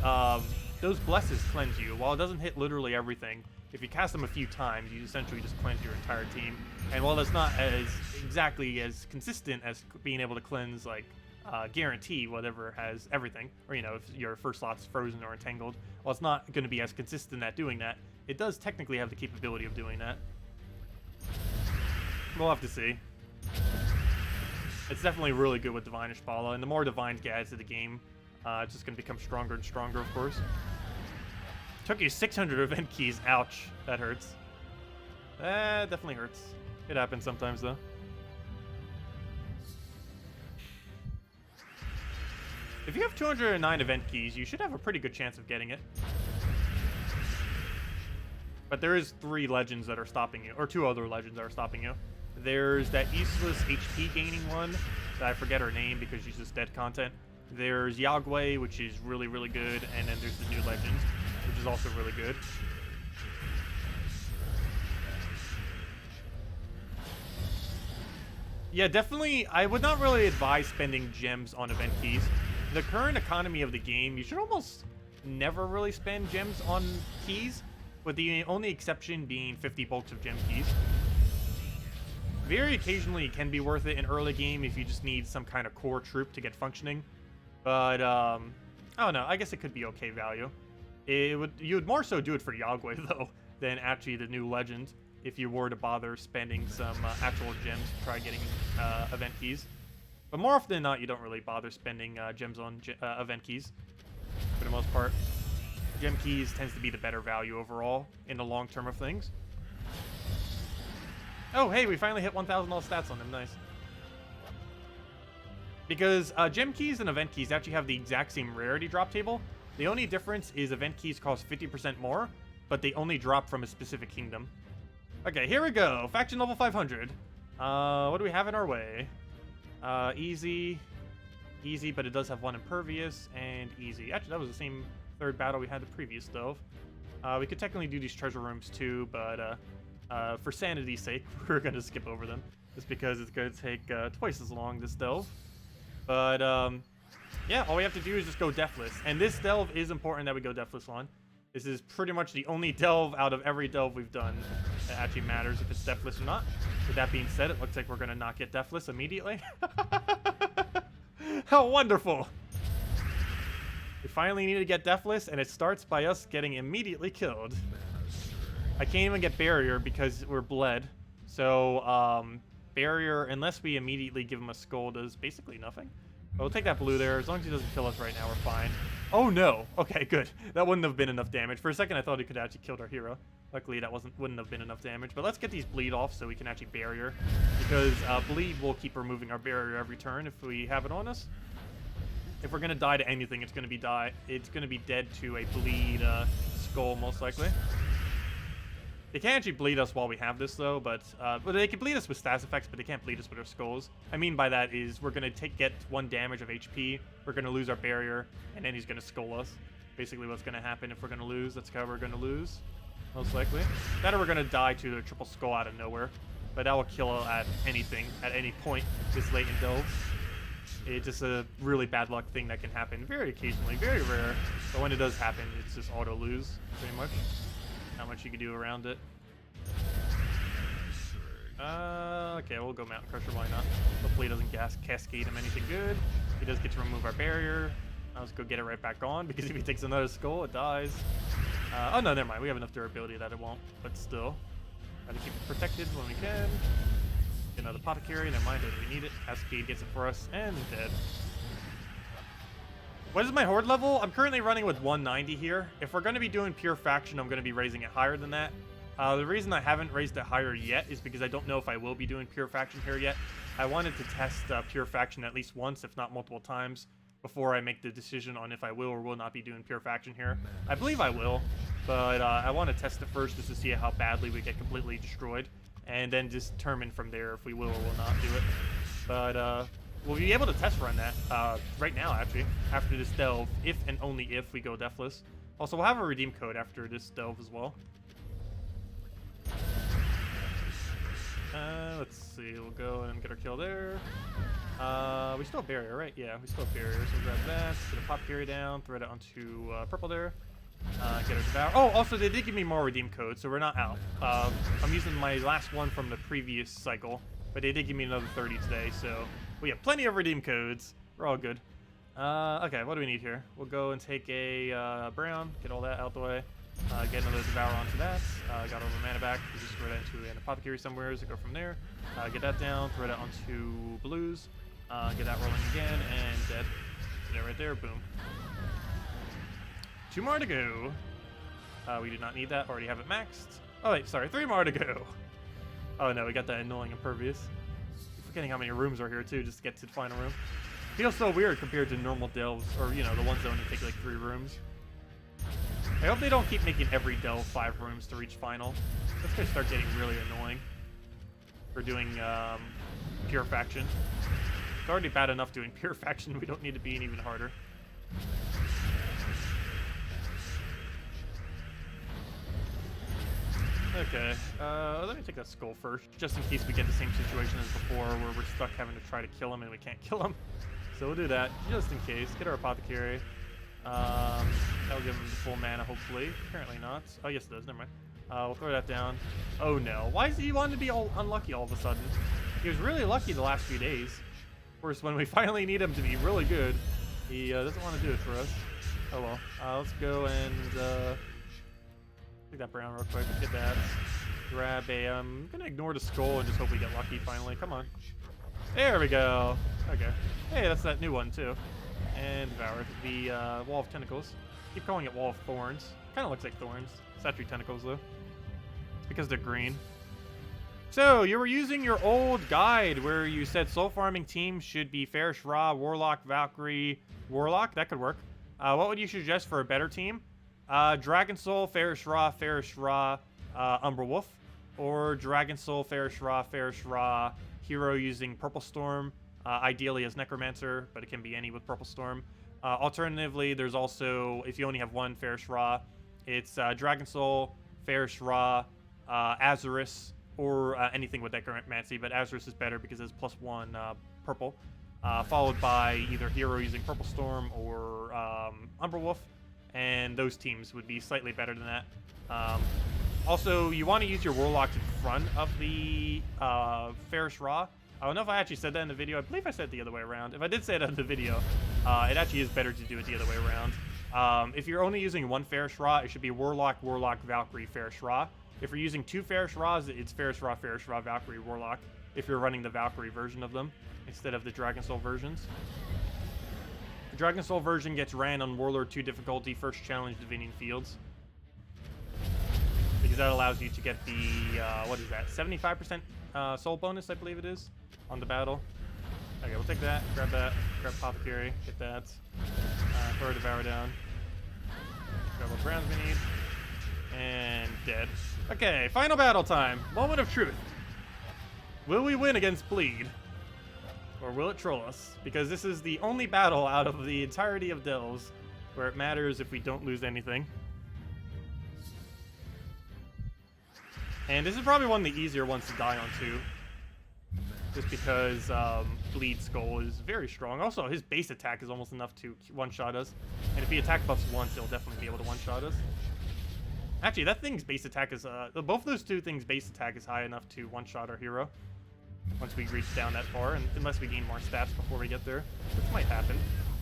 those blesses cleanse you. While it doesn't hit literally everything, if you cast them a few times, you essentially just cleanse your entire team. And while that's not as exactly as consistent as being able to cleanse, like, guarantee whatever has everything, or, you know, if your first slot's frozen or entangled, well, it's not going to be as consistent at doing that. It does technically have the capability of doing that. We'll have to see. It's definitely really good with Divine Ishbala, and the more Divine it adds to the game, it's just going to become stronger and stronger, of course. Took you 600 event keys. Ouch. That hurts. That definitely hurts. It happens sometimes, though. If you have 209 event keys, you should have a pretty good chance of getting it. But there is 3 legends that are stopping you, or 2 other legends that are stopping you. There's that useless HP gaining one, that I forget her name because she's just dead content. There's Yagway, which is really, really good, and then there's the new legend, which is also really good. Yeah, definitely, I would not really advise spending gems on event keys. The current economy of the game, you should almost never really spend gems on keys, with the only exception being 50 bulks of gem keys. Very occasionally it can be worth it in early game if you just need some kind of core troop to get functioning. But, I don't know, I guess it could be okay value. You would more so do it for Yagway, though, than actually the new legend, if you were to bother spending some actual gems to try getting event keys. But more often than not, you don't really bother spending gems on event keys, for the most part. Gem keys tends to be the better value overall in the long term of things. Oh, hey, we finally hit 1,000 all stats on him. Nice. Because gem keys and event keys actually have the exact same rarity drop table. The only difference is event keys cost 50% more, but they only drop from a specific kingdom. Okay, here we go. Faction level 500. What do we have in our way? Easy. Easy, but it does have 1 impervious, and easy. Actually, that was the same third battle we had the previous delve. We could technically do these treasure rooms too, but for sanity's sake, we're going to skip over them, just because it's going to take twice as long, this delve. But, yeah, all we have to do is just go deathless. And this delve is important that we go deathless on. This is pretty much the only delve out of every delve we've done that actually matters if it's deathless or not. With that being said, it looks like we're going to not get deathless immediately. How wonderful! We finally need to get deathless, and it starts by us getting immediately killed. I can't even get barrier because we're bled. So, barrier, unless we immediately give him a skull, does basically nothing. But we'll take that blue there. As long as he doesn't kill us right now, we're fine. Oh, no. Okay, good. That wouldn't have been enough damage. For a second, I thought he could actually kill our hero. Luckily, that wouldn't have been enough damage. But let's get these bleed off so we can actually barrier. Because bleed will keep removing our barrier every turn if we have it on us. If we're going to die to anything, it's going to be dead to a bleed skull, most likely. They can't actually bleed us while we have this, though, but they can bleed us with stats effects, but they can't bleed us with our skulls. I mean by that is we're going to get 1 damage of HP, we're going to lose our barrier, and then he's going to skull us. Basically what's going to happen if we're going to lose. That's how we're going to lose, most likely. That or we're going to die to the triple skull out of nowhere. But that will kill at anything, at any point, this late in delves. It's just a really bad luck thing that can happen very occasionally, very rare. But when it does happen, it's just auto lose, pretty much. Not much you can do around it. Okay, we'll go Mountain Crusher, why not? Hopefully it doesn't cascade him anything good. He does get to remove our barrier. Let's go get it right back on, because if he takes another skull, it dies. Oh no, never mind. We have enough durability that it won't, but still. Gotta keep it protected when we can. Get another Apothecary, never mind, doesn't we need it. Cascade gets it for us, and dead. What is my horde level? I'm currently running with 190 here. If we're going to be doing pure faction, I'm going to be raising it higher than that. The reason I haven't raised it higher yet is because I don't know if I will be doing pure faction here yet. I wanted to test pure faction at least once, if not multiple times, before I make the decision on if I will or will not be doing pure faction here. I believe I will, but I want to test it first just to see how badly we get completely destroyed, and then just determine from there if we will or will not do it. But we'll be able to test run that right now, actually, after this delve, if and only if we go deathless. Also, we'll have a redeem code after this delve as well. Let's see, we'll go and get our kill there. We still have barrier, right? Yeah, we still have barrier, so we'll grab that, get a Apothecary down, throw it onto purple there. Get our devour. Oh, also, they did give me more redeem codes, so we're not out. I'm using my last one from the previous cycle, but they did give me another 30 today, so we have plenty of redeem codes. We're all good. Okay, what do we need here? We'll go and take a brown, get all that out the way. Get another devour onto that. Got all the mana back. We just throw that into an Apothecary somewhere, so go from there. Get that down, throw that onto blues. Get that rolling again, and dead. There, right there, boom. 2 more to go. We do not need that, already have it maxed. Oh wait, sorry, 3 more to go. Oh no, we got that annoying impervious. I'm forgetting how many rooms are here too, just to get to the final room. Feels so weird compared to normal delves, or you know, the ones that only take like 3 rooms. I hope they don't keep making every delve 5 rooms to reach final. That's gonna start getting really annoying for doing pure faction. It's already bad enough doing pure faction, we don't need to be even harder. Okay, let me take that skull first, just in case we get the same situation as before, where we're stuck having to try to kill him and we can't kill him. So we'll do that, just in case. Get our Apothecary. That'll give him the full mana, hopefully. Apparently not. Oh, yes it does, never mind. We'll throw that down. Oh no, why does he want to be all unlucky all of a sudden? He was really lucky the last few days. Of course, when we finally need him to be really good, he doesn't want to do it for us. Oh well. Let's go and take that brown real quick. Let's get that. Grab a. I'm gonna ignore the skull and just hope we get lucky finally. Come on. There we go. Okay. Hey, that's that new one too. And devour the Wall of Tentacles. Keep calling it Wall of Thorns. Kind of looks like thorns. It's actually tentacles though. It's because they're green. So you were using your old guide where you said soul farming team should be Farish Ra, Warlock, Valkyrie, Warlock. That could work. What would you suggest for a better team? Dragon Soul, Farish Ra, Umbra Wolf, or Dragon Soul, Farish Ra, hero using Purple Storm, ideally as Necromancer, but it can be any with Purple Storm. Alternatively, there's also, if you only have one Farish Ra, it's Dragon Soul, Farish Ra, Azurus, or anything with Necromancy, but Azurus is better because it's +1 purple, followed by either hero using Purple Storm or Umbra Wolf. And those teams would be slightly better than that. Also, you want to use your Warlock in front of the Farish Ra. I don't know if I actually said that in the video. I believe I said it the other way around. If I did say it in the video, it actually is better to do it the other way around. If you're only using one Farish Ra, it should be Warlock, Valkyrie, Farish Ra. If you're using 2 Fairish Raws, it's Fairish Raw, Valkyrie, Warlock, if you're running the Valkyrie version of them, instead of the Dragon Soul versions. The Dragon Soul version gets ran on Warlord 2 difficulty, first challenge Divinian Fields. Because that allows you to get the, what is that, 75% soul bonus, I believe it is, on the battle. Okay, we'll take that, grab Apothecary, get that, throw a Devour down, grab what browns we need, and dead. Okay, final battle time, moment of truth. Will we win against Bleed? Or will it troll us? Because this is the only battle out of the entirety of Delves where it matters if we don't lose anything. And this is probably one of the easier ones to die on too. Just because Bleed Skull is very strong. Also, his base attack is almost enough to one-shot us. And if he attack buffs once, he'll definitely be able to one-shot us. Actually, that thing's base attack is, both those two things' base attack is high enough to one-shot our hero. Once we reach down that far, and unless we gain more stats before we get there, which might happen.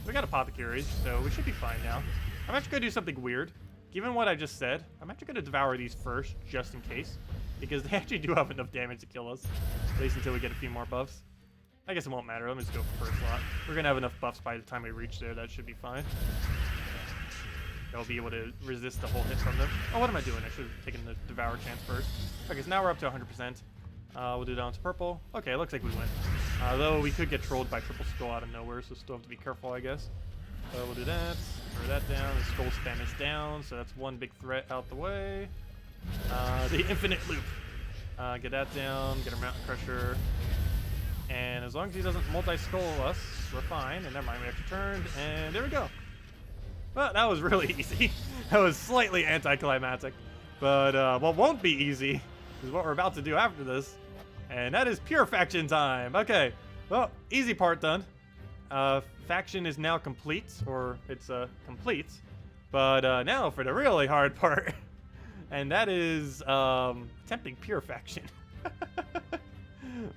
We got Apothecaries, so we should be fine now. I'm actually going to do something weird. Given what I just said, I'm actually going to devour these first, just in case. Because they actually do have enough damage to kill us. At least until we get a few more buffs. I guess it won't matter. Let me just go for first slot. We're going to have enough buffs by the time we reach there. That should be fine. They'll be able to resist the whole hit from them. Oh, what am I doing? I should have taken the Devour chance first. Okay, so now we're up to 100%. We'll do down to purple. Okay, it looks like we win. Though we could get trolled by Triple Skull out of nowhere, so still have to be careful, I guess. We'll do that. Throw that down. The Skull Spam is down, so that's one big threat out the way. The Infinite Loop. Get that down. Get our Mountain Crusher. And as long as he doesn't multi-skull us, we're fine. And never mind, we actually turned, and there we go. Well, that was really easy. That was slightly anticlimactic. But what won't be easy is what we're about to do after this. And that is pure faction time. Okay, well, easy part done. Faction is now complete, or it's complete. But now for the really hard part. And that is attempting pure faction.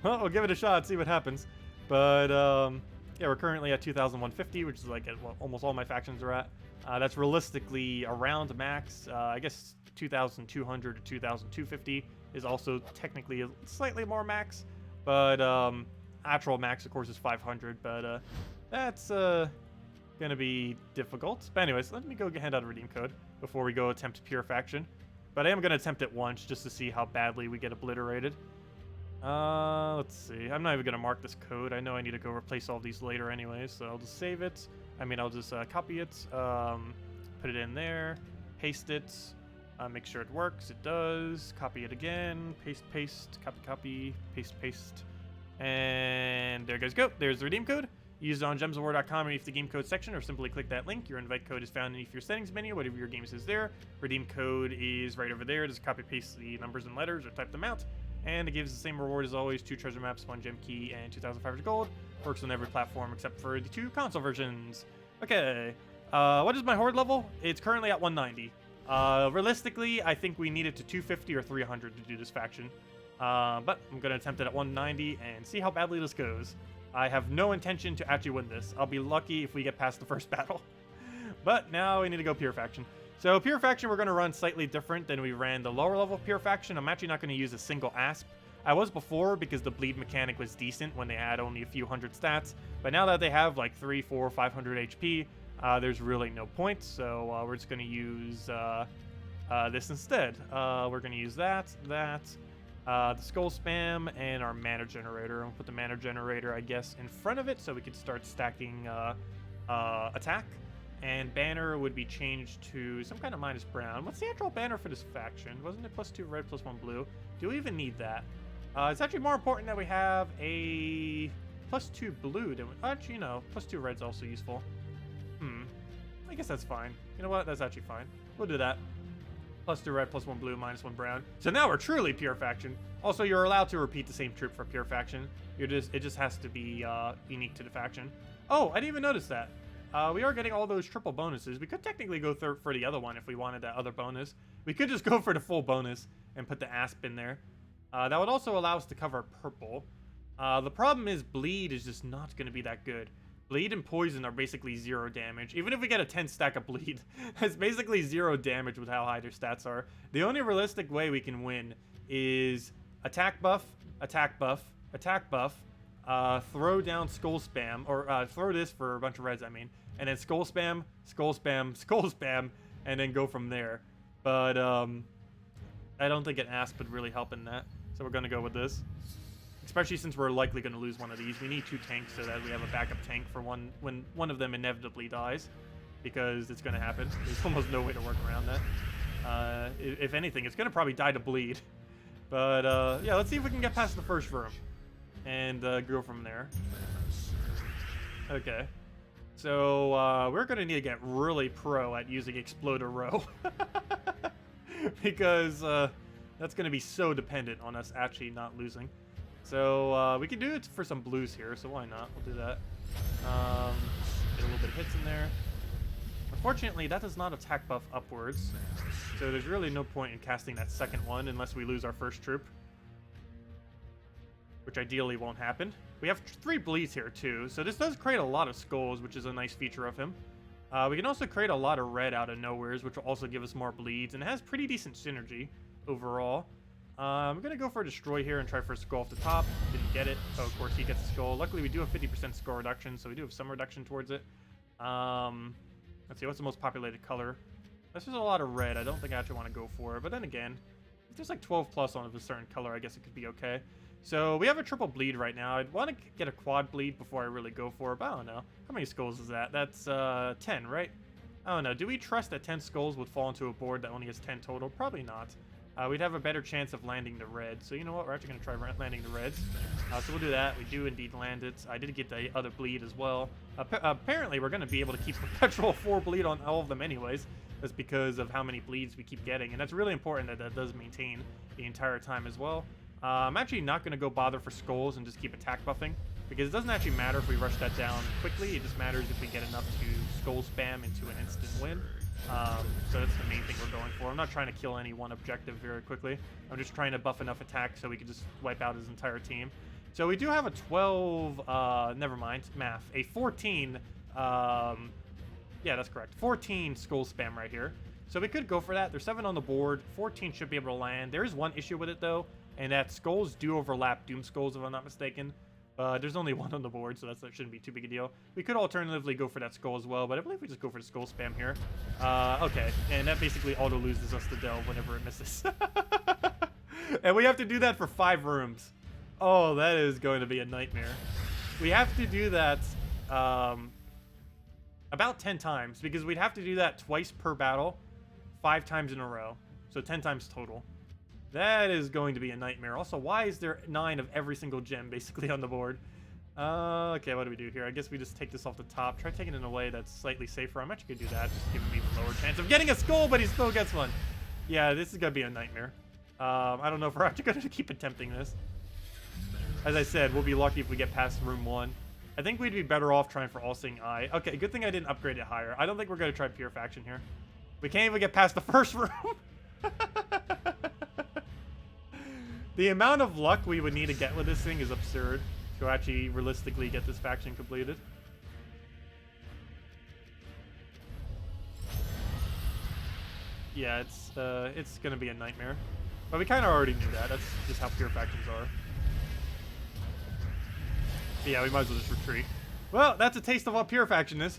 Well, we'll give it a shot, see what happens. But yeah, we're currently at 2,150, which is like what almost all my factions are at. That's realistically around max. I guess 2,200 to 2,250 is also technically slightly more max. But actual max, of course, is 500. But that's going to be difficult. But anyways, let me go hand out a redeem code before we go attempt pure faction. But I am going to attempt it once just to see how badly we get obliterated. Let's see. I'm not even going to mark this code. I know I need to go replace all these later anyway, so I'll just save it. I mean, I'll just copy it, put it in there, paste it, make sure it works. It does. Copy it again, paste, copy, paste. And there you guys go. There's the redeem code. Use it on gemsofwar.com underneath the game code section, or simply click that link. Your invite code is found underneath your settings menu, whatever your game says there. Redeem code is right over there. Just copy paste the numbers and letters or type them out. And it gives the same reward as always: 2 treasure maps, 1 gem key, and 2,500 gold. Works on every platform except for the 2 console versions. Okay, what is my horde level? It's currently at 190. Realistically, I think we need it to 250 or 300 to do this faction. But I'm going to attempt it at 190 and see how badly this goes. I have no intention to actually win this. I'll be lucky if we get past the first battle. But now we need to go pure faction. So pure faction, we're going to run slightly different than we ran the lower level pure faction. I'm actually not going to use a single asp. I was before because the bleed mechanic was decent when they had only a few hundred stats. But now that they have like 300, 400, 500 HP, there's really no point. So we're just going to use this instead. We're going to use that, the skull spam, and our mana generator. I'll put the mana generator, I guess, in front of it so we could start stacking attack. And banner would be changed to some kind of minus brown. What's the actual banner for this faction? Wasn't it +2 red, +1 blue? Do we even need that? It's actually more important that we have a +2 blue than actually, you know, +2 red's also useful. I guess that's fine. You know what? That's actually fine. We'll do that. +2 red, +1 blue, -1 brown. So now we're truly pure faction. Also, you're allowed to repeat the same troop for pure faction. It just has to be unique to the faction. Oh, I didn't even notice that. We are getting all those triple bonuses. We could technically go for the other one if we wanted that other bonus. We could just go for the full bonus and put the asp in there. That would also allow us to cover purple. The problem is bleed is just not going to be that good. Bleed and poison are basically 0 damage. Even if we get a 10 stack of bleed, it's basically 0 damage with how high their stats are. The only realistic way we can win is attack buff, attack buff, attack buff, throw down skull spam, or throw this for a bunch of reds, I mean, and then skull spam, skull spam, skull spam, and then go from there. But I don't think an asp would really help in that, so we're gonna go with this. Especially since we're likely going to lose one of these. We need 2 tanks so that we have a backup tank for when one of them inevitably dies. Because it's going to happen. There's almost no way to work around that. If anything, it's going to probably die to bleed. But, yeah, let's see if we can get past the first room. And go from there. Okay. So, we're going to need to get really pro at using Exploder Row. Because that's going to be so dependent on us actually not losing. So, we can do it for some blues here, so why not? We'll do that. Get a little bit of hits in there. Unfortunately, that does not attack buff upwards, so there's really no point in casting that second one unless we lose our first troop. Which ideally won't happen. We have 3 bleeds here, too, so this does create a lot of skulls, which is a nice feature of him. We can also create a lot of red out of nowheres, which will also give us more bleeds, and it has pretty decent synergy overall. I'm going to go for a destroy here and try for a skull off the top. Didn't get it. Oh, of course, he gets a skull. Luckily, we do have 50% skull reduction, so we do have some reduction towards it. Let's see, what's the most populated color? This is a lot of red. I don't think I actually want to go for it. But then again, if there's like 12 plus on a certain color, I guess it could be okay. So we have a triple bleed right now. I'd want to get a quad bleed before I really go for it, but I don't know. How many skulls is that? That's 10, right? I don't know. Do we trust that 10 skulls would fall into a board that only has 10 total? Probably not. We'd have a better chance of landing the red. So you know what? We're actually going to try landing the reds. So we'll do that. We do indeed land it. I did get the other bleed as well. Apparently, we're going to be able to keep perpetual 4 bleed on all of them anyways. That's because of how many bleeds we keep getting. And that's really important that that does maintain the entire time as well. I'm actually not going to go bother for skulls and just keep attack buffing. Because it doesn't actually matter if we rush that down quickly. It just matters if we get enough to skull spam into an instant win. So that's the main thing we're going for. I'm not trying to kill any one objective very quickly. I'm just trying to buff enough attack so we can just wipe out his entire team. So we do have a 12, never mind, math. A 14, yeah, that's correct. 14 skull spam right here. So we could go for that. There's 7 on the board. 14 should be able to land. There is one issue with it, though, and that skulls do overlap Doom Skulls, if I'm not mistaken. There's only 1 on the board, so that shouldn't be too big a deal. We could alternatively go for that skull as well, but I believe we just go for the skull spam here. Okay, and that basically auto-loses us the delve whenever it misses. And we have to do that for 5 rooms. Oh, that is going to be a nightmare. We have to do that about 10 times, because we'd have to do that twice per battle, 5 times in a row. So 10 times total. That is going to be a nightmare. Also, why is there 9 of every single gem basically on the board? Okay, what do we do here? I guess we just take this off the top. Try taking it in a way that's slightly safer. I'm actually going to do that. Just give him even lower chance of getting a skull, but he still gets one. Yeah, this is going to be a nightmare. I don't know if we're actually going to keep attempting this. As I said, we'll be lucky if we get past room 1. I think we'd be better off trying for All-Seeing Eye. Okay, good thing I didn't upgrade it higher. I don't think we're going to try Pure Faction here. We can't even get past the first room. The amount of luck we would need to get with this thing is absurd to actually realistically get this faction completed. Yeah, it's gonna be a nightmare. But we kind of already knew that. That's just how pure factions are. But yeah, we might as well just retreat. Well, that's a taste of what pure faction is.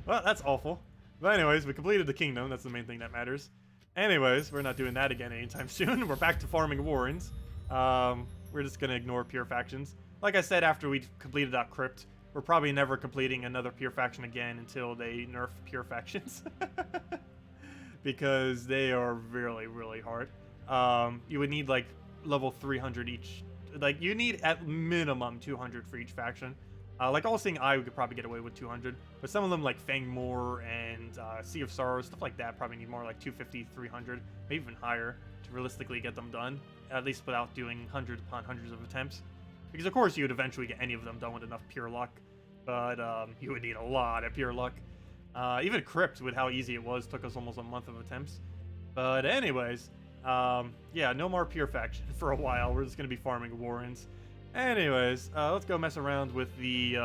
Well, that's awful. But anyways, we completed the kingdom. That's the main thing that matters. Anyways, we're not doing that again anytime soon. We're back to farming warrens. We're just gonna ignore pure factions. Like I said, after we completed that crypt, we're probably never completing another pure faction again until they nerf pure factions. Because they are really, really hard. You would need like level 300 each. Like, you need at minimum 200 for each faction. Like All-Seeing Eye, we could probably get away with 200. But some of them, like Fang, Moor, and Sea of Sorrows, stuff like that, probably need more like 250, 300, maybe even higher to realistically get them done. At least without doing hundreds upon hundreds of attempts. Because, of course, you would eventually get any of them done with enough pure luck. But you would need a lot of pure luck. Even Crypt, with how easy it was, took us almost a month of attempts. But anyways, yeah, no more pure faction for a while. We're just going to be farming warrens. Anyways, let's go mess around with the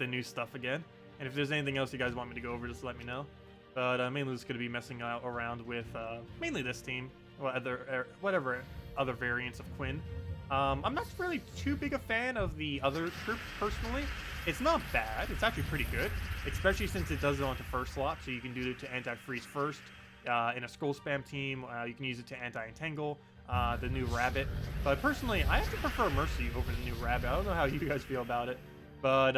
new stuff again. And if there's anything else you guys want me to go over, just let me know. But mainly just going to be messing around with mainly this team, or whatever other variants of Quinn. I'm not really too big a fan of the other troop personally. It's not bad. It's actually pretty good, especially since it does it onto first slot, so you can do it to anti-freeze first. In a scroll spam team, you can use it to anti-entangle, the new rabbit. But personally, I actually prefer Mercy over the new rabbit. I don't know how you guys feel about it, but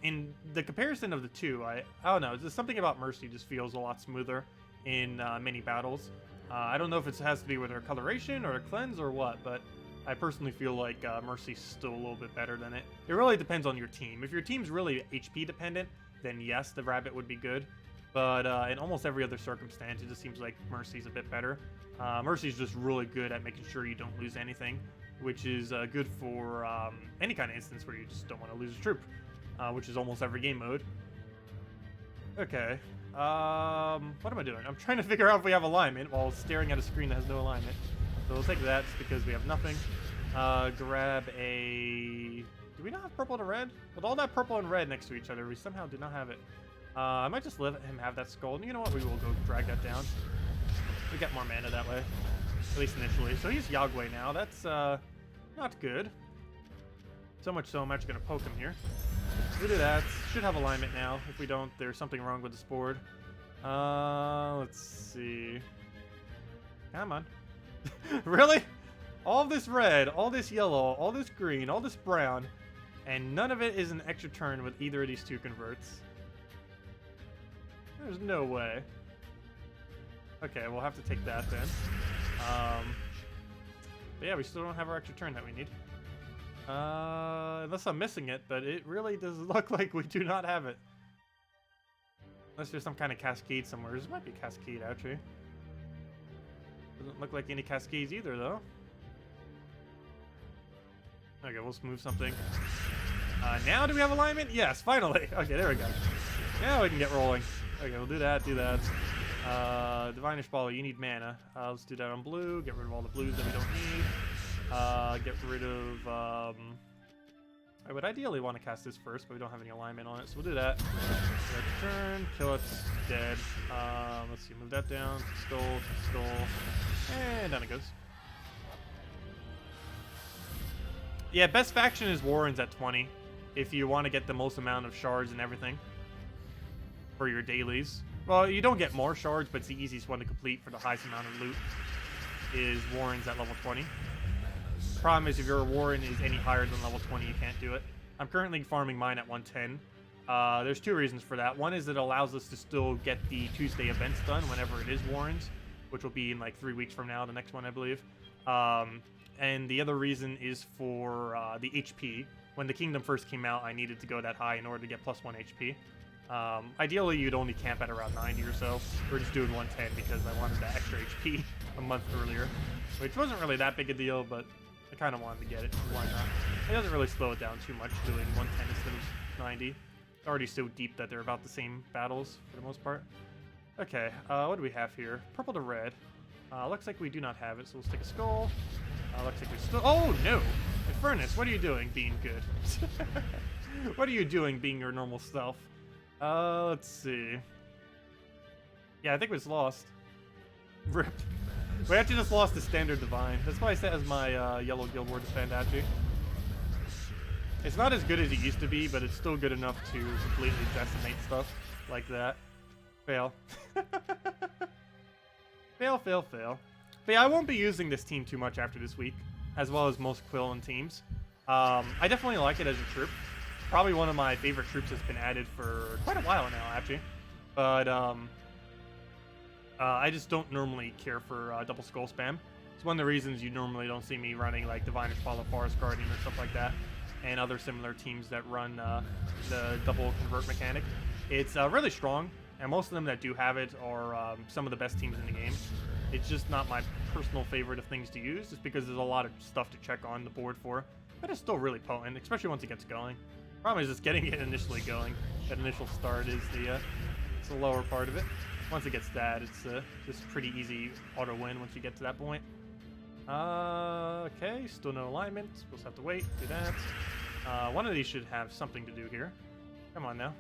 in the comparison of the two, I don't know. There's something about Mercy just feels a lot smoother in many battles. I don't know if it has to be with her coloration or her cleanse or what, but I personally feel like Mercy's still a little bit better than it. It really depends on your team. If your team's really HP dependent, then yes, the rabbit would be good. But in almost every other circumstance, it just seems like Mercy's a bit better. Mercy's just really good at making sure you don't lose anything, which is good for any kind of instance where you just don't want to lose a troop, which is almost every game mode. Okay. What am I doing? I'm trying to figure out if we have alignment while staring at a screen that has no alignment. So we'll take that just because we have nothing. Grab a... Do we not have purple to red? With all that purple and red next to each other, we somehow did not have it. I might just let him have that skull. And you know what? We will go drag that down. We get more mana that way. At least initially. So he's Yagway now. That's not good. So much so I'm actually going to poke him here. We do that. Should have alignment now. If we don't, there's something wrong with this board. Let's see. Come on. Really? All this red, all this yellow, all this green, all this brown, and none of it is an extra turn with either of these two converts. There's no way. Okay, we'll have to take that then. But yeah, we still don't have our extra turn that we need. Unless I'm missing it, but it really does look like we do not have it. Unless there's some kind of cascade somewhere. This might be cascade, actually. Doesn't look like any cascades either, though. Okay, we'll move something. Now do we have alignment? Yes, finally. Okay, there we go. Now we can get rolling. Okay, we'll do that, do that. Divinish Ball, you need mana. Let's do that on blue. Get rid of all the blues that we don't need. Get rid of... I would ideally want to cast this first, but we don't have any alignment on it, so we'll do that. Turn, kill it, dead. Let's see, move that down. Skull, and down it goes. Yeah, best faction is Warren's at 20, if you want to get the most amount of shards and everything for your dailies. Well, you don't get more shards, but it's the easiest one to complete for the highest amount of loot is Warren's at level 20. Problem is, if your Warren is any higher than level 20, you can't do it. I'm currently farming mine at 110. There's two reasons for that. One is it allows us to still get the Tuesday events done whenever it is Warren's, which will be in like 3 weeks from now, the next one, I believe. And the other reason is for the HP. When the Kingdom first came out, I needed to go that high in order to get +1 HP. Ideally, you'd only camp at around 90 or so. We're just doing 110 because I wanted that extra HP a month earlier, which wasn't really that big a deal, but I kind of wanted to get it. Why not? It doesn't really slow it down too much doing 110 instead of 90. It's already so deep that they're about the same battles for the most part. Okay, what do we have here? Purple to red. Looks like we do not have it, so we'll stick a skull. Looks like we still... Oh, no! Infernus, what are you doing being good? What are you doing being your normal self? Let's see. Yeah, I think we just lost. Rip. We actually just lost the standard divine. That's why I set as my yellow guild war defend actually. It's not as good as it used to be, but it's still good enough to completely decimate stuff like that. Fail. Fail, fail, fail. But yeah, I won't be using this team too much after this week, as well as most Quillen teams. I definitely like it as a troop. Probably one of my favorite troops that's been added for quite a while now, actually. But I just don't normally care for double skull spam. It's one of the reasons you normally don't see me running like Divinish Follow Forest Guardian or stuff like that, and other similar teams that run the double convert mechanic. It's really strong, and most of them that do have it are some of the best teams in the game. It's just not my personal favorite of things to use, just because there's a lot of stuff to check on the board for. But it's still really potent, especially once it gets going. Problem is just getting it initially going. That initial start is it's the lower part of it. Once it gets that, it's just pretty easy auto win once you get to that point. Okay, still no alignment. We'll just have to wait, do that. One of these should have something to do here. Come on now.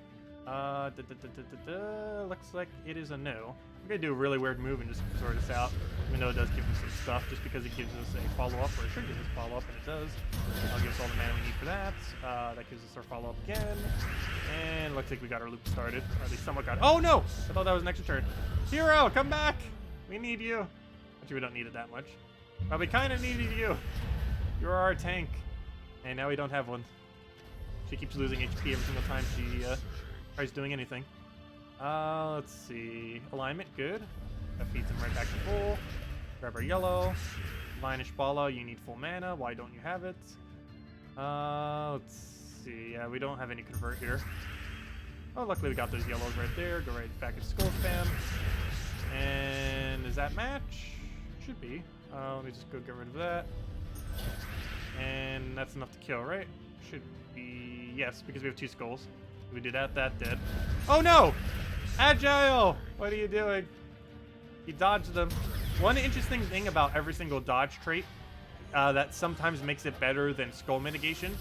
Looks like it is a no. I'm gonna do a really weird move and just sort this out, even though it does give us some stuff, just because it gives us a follow-up, or it should give us a follow-up, and it does. I'll give us all the mana we need for that. That gives us our follow-up again. And looks like we got our loop started, or at least somewhat got it. Oh no! I thought that was an extra turn. Hero, come back! We need you. Actually, we don't need it that much. But we kind of needed you. You're our tank. And now we don't have one. She keeps losing HP every single time she tries doing anything. Let's see. Alignment, good. That feeds him right back to full. Grab our yellow. Vanish Bala, you need full mana. Why don't you have it? Let's see. Yeah, we don't have any convert here. Oh, luckily we got those yellows right there. Go right back into skull spam. And does that match? Should be. Let me just go get rid of that. And that's enough to kill, right? Should be. Yes, because we have 2 skulls. We do that, that dead. Oh no! Agile! What are you doing? You dodged them. One interesting thing about every single dodge trait that sometimes makes it better than skull mitigation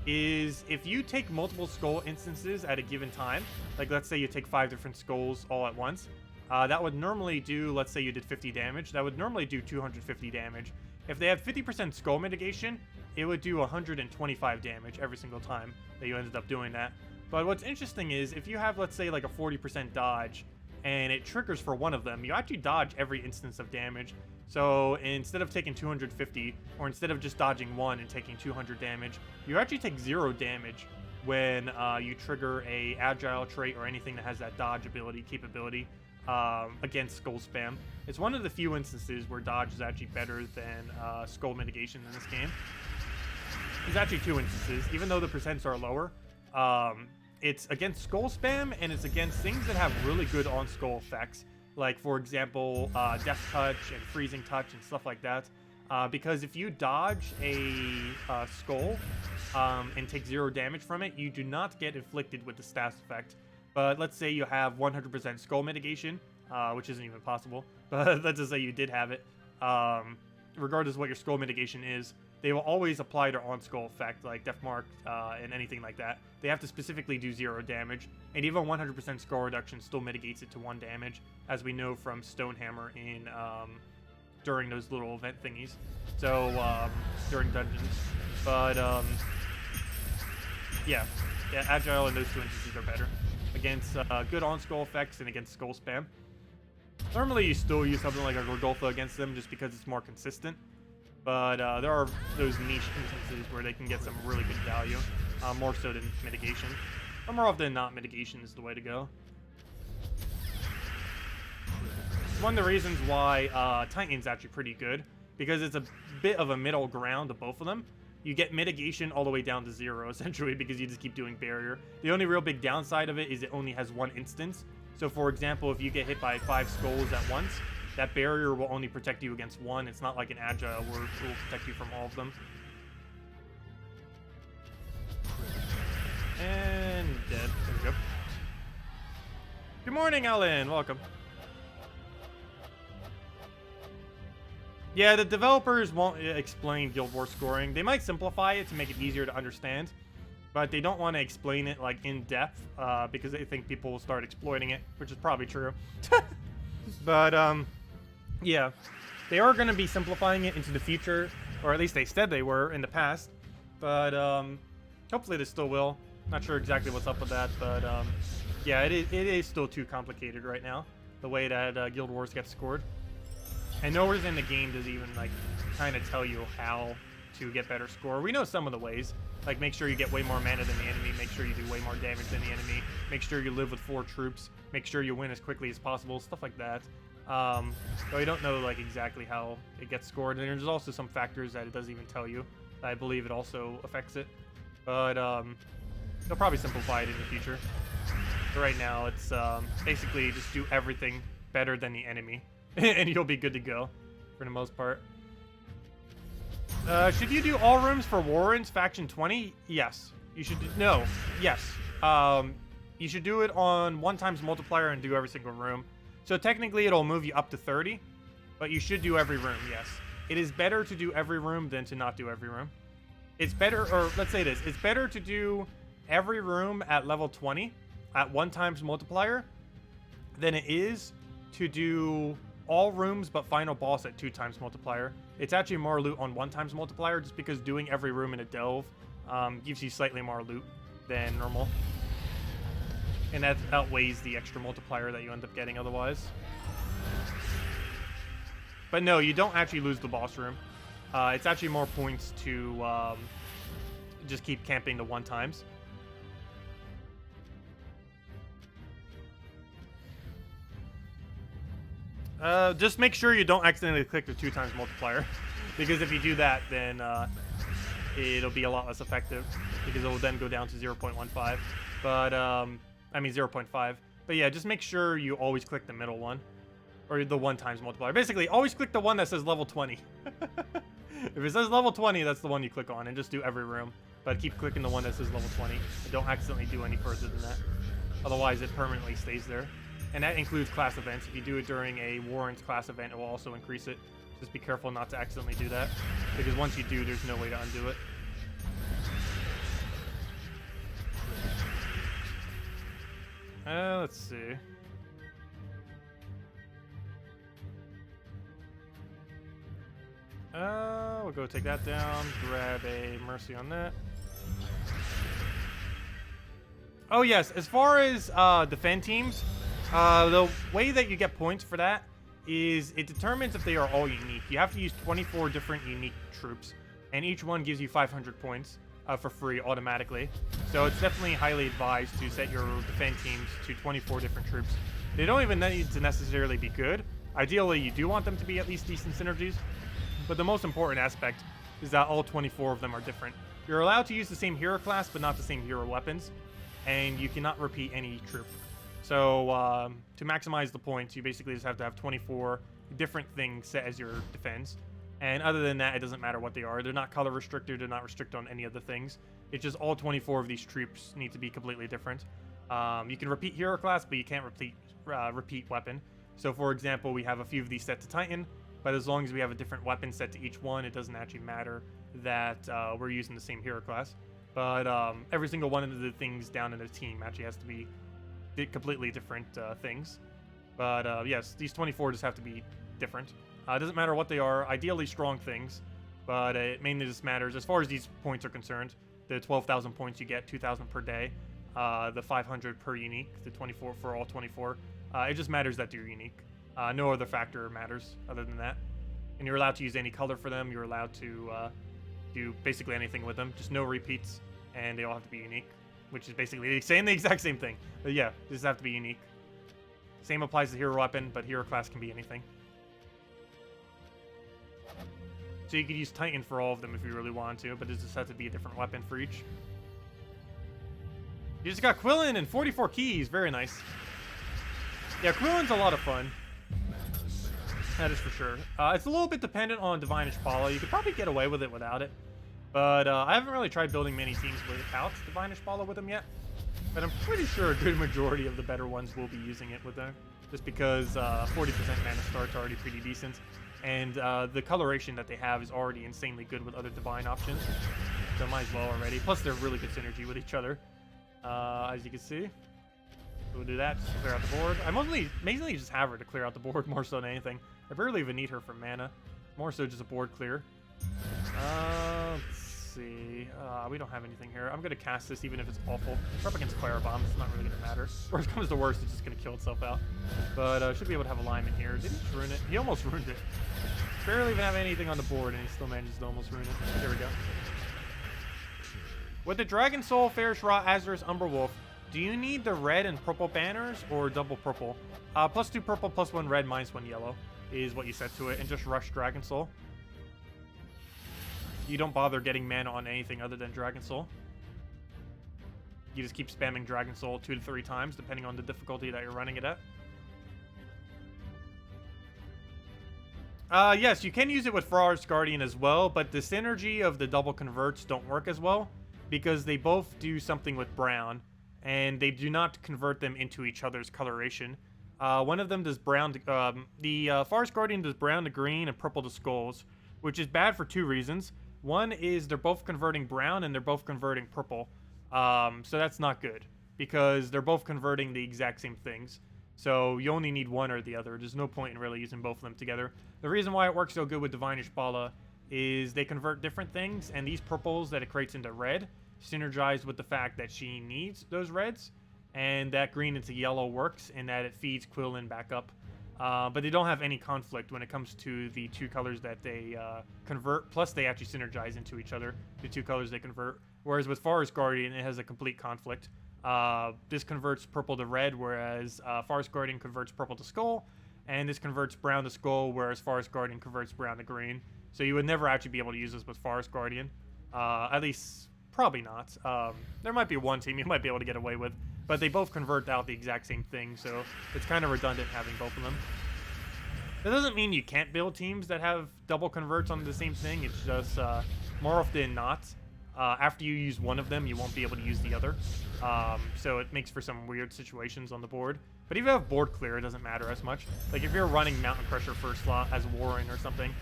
is if you take multiple skull instances at a given time, like let's say you take 5 different skulls all at once, that would normally do, let's say you did 50 damage, that would normally do 250 damage. If they had 50% skull mitigation, it would do 125 damage every single time that you ended up doing that. But what's interesting is if you have, let's say, like a 40% dodge and it triggers for one of them, you actually dodge every instance of damage. So instead of taking 250, or instead of just dodging 1 and taking 200 damage, you actually take 0 damage when you trigger a agile trait or anything that has that dodge ability, capability against skull spam. It's one of the few instances where dodge is actually better than skull mitigation in this game. There's actually 2 instances, even though the percents are lower. It's against skull spam, and it's against things that have really good on-skull effects. Like, for example, Death Touch and Freezing Touch and stuff like that. Because if you dodge a skull and take 0 damage from it, you do not get inflicted with the status effect. But let's say you have 100% skull mitigation, which isn't even possible. But let's just say you did have it. Regardless of what your skull mitigation is, they will always apply their on-skull effect, like Death Mark and anything like that. They have to specifically do 0 damage, and even 100% skull reduction still mitigates it to 1 damage, as we know from Stonehammer in during those little event thingies. So, during dungeons. But, yeah, Agile and those 2 instances are better. Against good on-skull effects and against skull spam. Normally you still use something like a Rodolfo against them just because it's more consistent. But there are those niche instances where they can get some really good value, more so than mitigation. But more often than not, mitigation is the way to go. One of the reasons why Titan's actually pretty good, because it's a bit of a middle ground of both of them. You get mitigation all the way down to 0, essentially, because you just keep doing barrier. The only real big downside of it is it only has 1 instance. So, for example, if you get hit by 5 skulls at once, that barrier will only protect you against 1. It's not like an Agile where it will protect you from all of them. And dead. There we go. Good morning, Ellen. Welcome. Yeah, the developers won't explain Guild Wars scoring. They might simplify it to make it easier to understand, but they don't want to explain it like in depth because they think people will start exploiting it, which is probably true. But yeah, they are going to be simplifying it into the future, or at least they said they were in the past. But hopefully they still will. Not sure exactly what's up with that, but yeah, it is still too complicated right now, the way that Guild Wars gets scored. And nowhere in the game does even, like, kind of tell you how to get better score. We know some of the ways. Like, make sure you get way more mana than the enemy. Make sure you do way more damage than the enemy. Make sure you live with 4 troops. Make sure you win as quickly as possible. Stuff like that. But we don't know, like, exactly how it gets scored. And there's also some factors that it doesn't even tell you. I believe it also affects it. But they'll probably simplify it in the future. But right now, it's basically just do everything better than the enemy. And you'll be good to go, for the most part. Should you do all rooms for Warrens Faction 20? Yes. You should no. Yes. You should do it on 1 times multiplier and do every single room. So technically it'll move you up to 30, but you should do every room, yes. it is better to do every room than to not do every room. It's better, or let's say this, it's better to do every room at level 20 at 1x multiplier than it is to do all rooms but final boss at 2x multiplier. It's actually more loot on 1x multiplier just because doing every room in a delve gives you slightly more loot than normal. And that outweighs the extra multiplier that you end up getting otherwise. But no, you don't actually lose the boss room. It's actually more points to just keep camping the 1x. Just make sure you don't accidentally click the 2x multiplier. Because if you do that, then it'll be a lot less effective. Because it will then go down to 0.15. But, I mean 0.5. But yeah, just make sure you always click the middle one. Or the 1x multiplier. Basically, always click the one that says level 20. If it says level 20, that's the one you click on. And just do every room. But keep clicking the one that says level 20. And don't accidentally do any further than that. Otherwise, it permanently stays there. And that includes class events. If you do it during a Warren's class event, it will also increase it. Just be careful not to accidentally do that. Because once you do, there's no way to undo it. Let's see. We'll go take that down. Grab a Mercy on that. Oh yes, as far as defend teams, the way that you get points for that is it determines if they are all unique. You have to use 24 different unique troops, and each one gives you 500 points for free automatically. So it's definitely highly advised to set your defend teams to 24 different troops. They don't even need to necessarily be good. Ideally, you do want them to be at least decent synergies, but the most important aspect is that all 24 of them are different. You're allowed to use the same hero class, but not the same hero weapons, and you cannot repeat any troop. So to maximize the points, you basically just have to have 24 different things set as your defense. And other than that, it doesn't matter what they are. They're not color restricted. They're not restricted on any of the things. It's just all 24 of these troops need to be completely different. You can repeat hero class, but you can't repeat weapon. So for example, we have a few of these set to Titan, but as long as we have a different weapon set to each one, it doesn't actually matter that we're using the same hero class. But every single one of the things down in the team actually has to be completely different things. But yes, these 24 just have to be different. It doesn't matter what they are, ideally strong things, but it mainly just matters, as far as these points are concerned, the 12,000 points you get, 2,000 per day, the 500 per unique, the 24 for all 24. It just matters that they're unique. No other factor matters other than that. And you're allowed to use any color for them, you're allowed to do basically anything with them, just no repeats, and they all have to be unique, which is basically saying the exact same thing. But yeah, they just have to be unique. Same applies to hero weapon, but hero class can be anything. So you could use Titan for all of them if you really want to, but it just has to be a different weapon for each. You just got Quillin and 44 keys. Very nice. Yeah, Quillin's a lot of fun. That is for sure. It's a little bit dependent on Divine Ishpala. You could probably get away with it without it. But I haven't really tried building many teams without Divine Ishpala with them yet. But I'm pretty sure a good majority of the better ones will be using it with them. Just because 40% mana start's already pretty decent. And the coloration that they have is already insanely good with other Divine options. So might as well already. Plus they're really good synergy with each other. As you can see. We'll do that, just clear out the board. I mainly just have her to clear out the board more so than anything. I barely even need her for mana. More so just a board clear. Let's see. We don't have anything here. I'm going to cast this even if it's awful. We're up against Fire Bomb. It's not really going to matter. Worst comes to worst, it's just going to kill itself out. But should be able to have alignment here. Did he just ruin it? He almost ruined it. Barely even have anything on the board and he still manages to almost ruin it. There we go. With the Dragon Soul, Ferris Ra, Azurus, Umberwolf, do you need the red and purple banners or double purple? +2 purple, +1 red, -1 yellow is what you set to it, and just rush Dragon Soul. You don't bother getting mana on anything other than Dragon Soul. You just keep spamming Dragon Soul 2 to 3 times, depending on the difficulty that you're running it at. Yes, you can use it with Forest Guardian as well, but the synergy of the double converts don't work as well, because they both do something with brown, and they do not convert them into each other's coloration. One of them does brown, the Forest Guardian does brown to green and purple to skulls, which is bad for 2 reasons. One is they're both converting brown and they're both converting purple. So that's not good because they're both converting the exact same things. So you only need one or the other. There's no point in really using both of them together. The reason why it works so good with Divine Ishbala is they convert different things, and these purples that it creates into red synergize with the fact that she needs those reds, and that green into yellow works, and that it feeds Quillin back up. But they don't have any conflict when it comes to the 2 colors that they convert, plus they actually synergize into each other, the 2 colors they convert. Whereas with Forest Guardian, it has a complete conflict. This converts purple to red, whereas Forest Guardian converts purple to skull, and this converts brown to skull, whereas Forest Guardian converts brown to green. So you would never actually be able to use this with Forest Guardian. At least, probably not. There might be one team you might be able to get away with, but they both convert out the exact same thing, so it's kind of redundant having both of them. That doesn't mean you can't build teams that have double converts on the same thing. It's just more often than not, after you use one of them, you won't be able to use the other. So it makes for some weird situations on the board. But if you have board clear, it doesn't matter as much. Like if you're running Mountain Crusher first slot as Warren or something,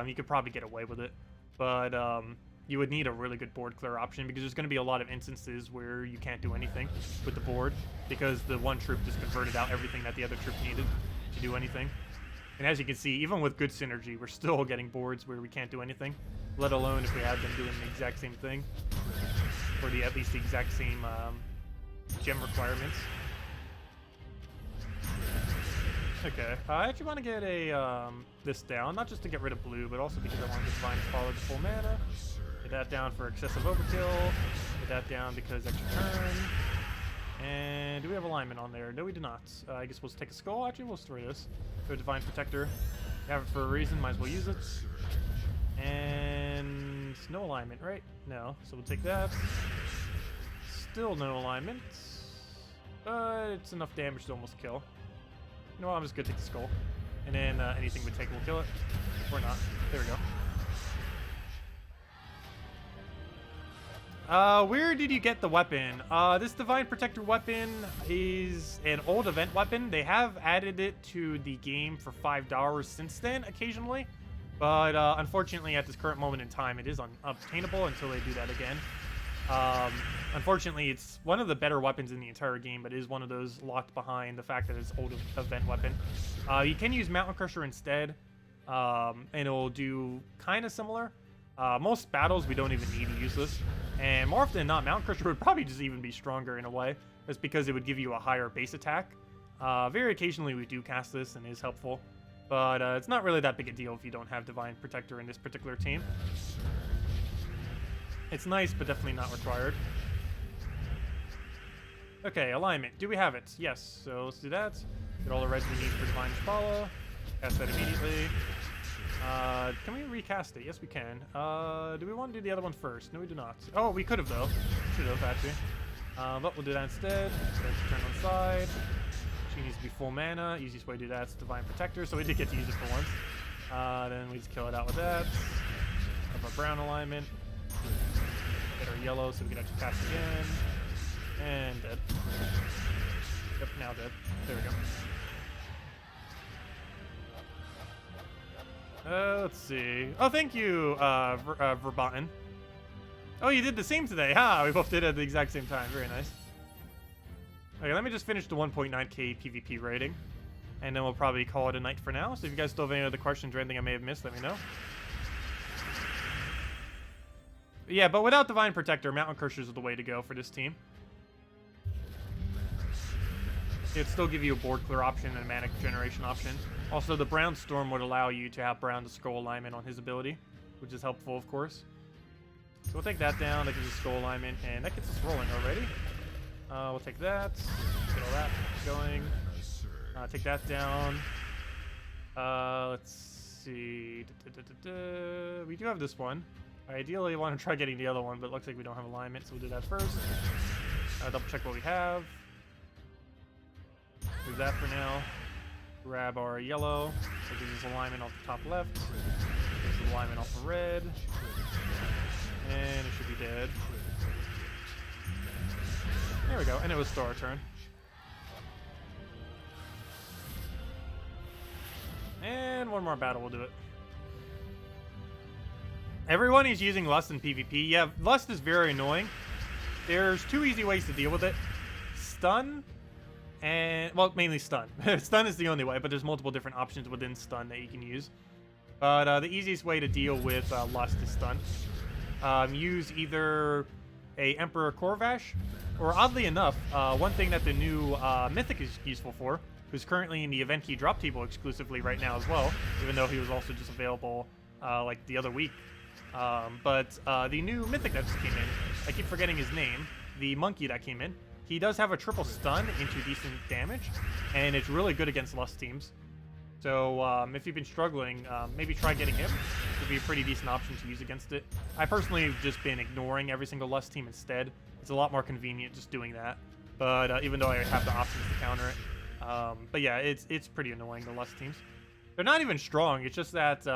you could probably get away with it. But you would need a really good board clear option because there's going to be a lot of instances where you can't do anything with the board because the one troop just converted out everything that the other troop needed to do anything. And as you can see, even with good synergy, we're still getting boards where we can't do anything, let alone if we had them doing the exact same thing, or at least the exact same gem requirements. Okay, I actually want to get this down, not just to get rid of blue, but also because I want to Divine Follow to full mana. Get that down for excessive overkill. Get that down because extra turn. And do we have alignment on there? No, we do not. I guess we'll take a skull. Actually, we'll store this. So Divine Protector. We have it for a reason. Might as well use it. And no alignment, right? No. So we'll take that. Still no alignment. But it's enough damage to almost kill. You know what? I'm just gonna take the skull. And then anything we take will kill it. Or not. There we go. Where did you get the weapon? This Divine Protector weapon is an old event weapon. They have added it to the game for $5 since then, occasionally. But, unfortunately, at this current moment in time, it is unobtainable until they do that again. Unfortunately, it's one of the better weapons in the entire game, but it is one of those locked behind the fact that it's old event weapon. You can use Mountain Crusher instead, and it'll do kind of similar. Most battles, we don't even need to use this. And more often than not, Mountain Crusher would probably just even be stronger in a way. That's because it would give you a higher base attack. Very occasionally we do cast this and it is helpful. But it's not really that big a deal if you don't have Divine Protector in this particular team. It's nice, but definitely not required. Okay, alignment. Do we have it? Yes. So let's do that. Get all the reds we need for Divine Ishbala. Cast that immediately. Can we recast it? Yes, we can. Do we want to do the other one first? No, we do not. Oh, we could have, though. Should have, actually. But we'll do that instead. Let's turn on side. She needs to be full mana. Easiest way to do that is Divine Protector, so we did get to use it for once. Then we just kill it out with that. Have our brown alignment. Get our yellow so we can actually cast again. And dead. Yep, now dead. There we go. Let's see. Oh, thank you, Verboten. Oh, you did the same today, huh? We both did it at the exact same time. Very nice. Okay, let me just finish the 1.9k PvP rating. And then we'll probably call it a night for now. So if you guys still have any other questions or anything I may have missed, let me know. Yeah, but without Divine Protector, Mountain Cursors is the way to go for this team. It'd still give you a board clear option and a mana generation option. Also, the Brown Storm would allow you to have Brown to Skull alignment on his ability, which is helpful, of course. So we'll take that down. That gives us Skull alignment, and that gets us rolling already. We'll take that. Get all that going. Take that down. Let's see. We do have this one. I ideally want to try getting the other one, but it looks like we don't have alignment, so we'll do that first. Double check what we have. Do that for now. Grab our yellow. So gives us alignment off the top left. Gives us alignment off the red. And it should be dead. There we go. And it was still our turn. And one more battle will do it. Everyone is using Lust in PvP. Yeah, Lust is very annoying. There's 2 easy ways to deal with it. Stun and, well, mainly stun. Stun is the only way, but there's multiple different options within stun that you can use. But the easiest way to deal with Lust is stun. Use either a Emperor Corvash, or oddly enough, one thing that the new Mythic is useful for, who's currently in the event key drop table exclusively right now as well, even though he was also just available like the other week. But the new Mythic that just came in, I keep forgetting his name, the monkey that came in, he does have a triple stun into decent damage, and it's really good against Lust teams. So if you've been struggling, maybe try getting him. It'd be a pretty decent option to use against it. I personally have just been ignoring every single Lust team instead. It's a lot more convenient just doing that. But even though I have the options to counter it. But yeah, it's pretty annoying, the Lust teams. They're not even strong. It's just that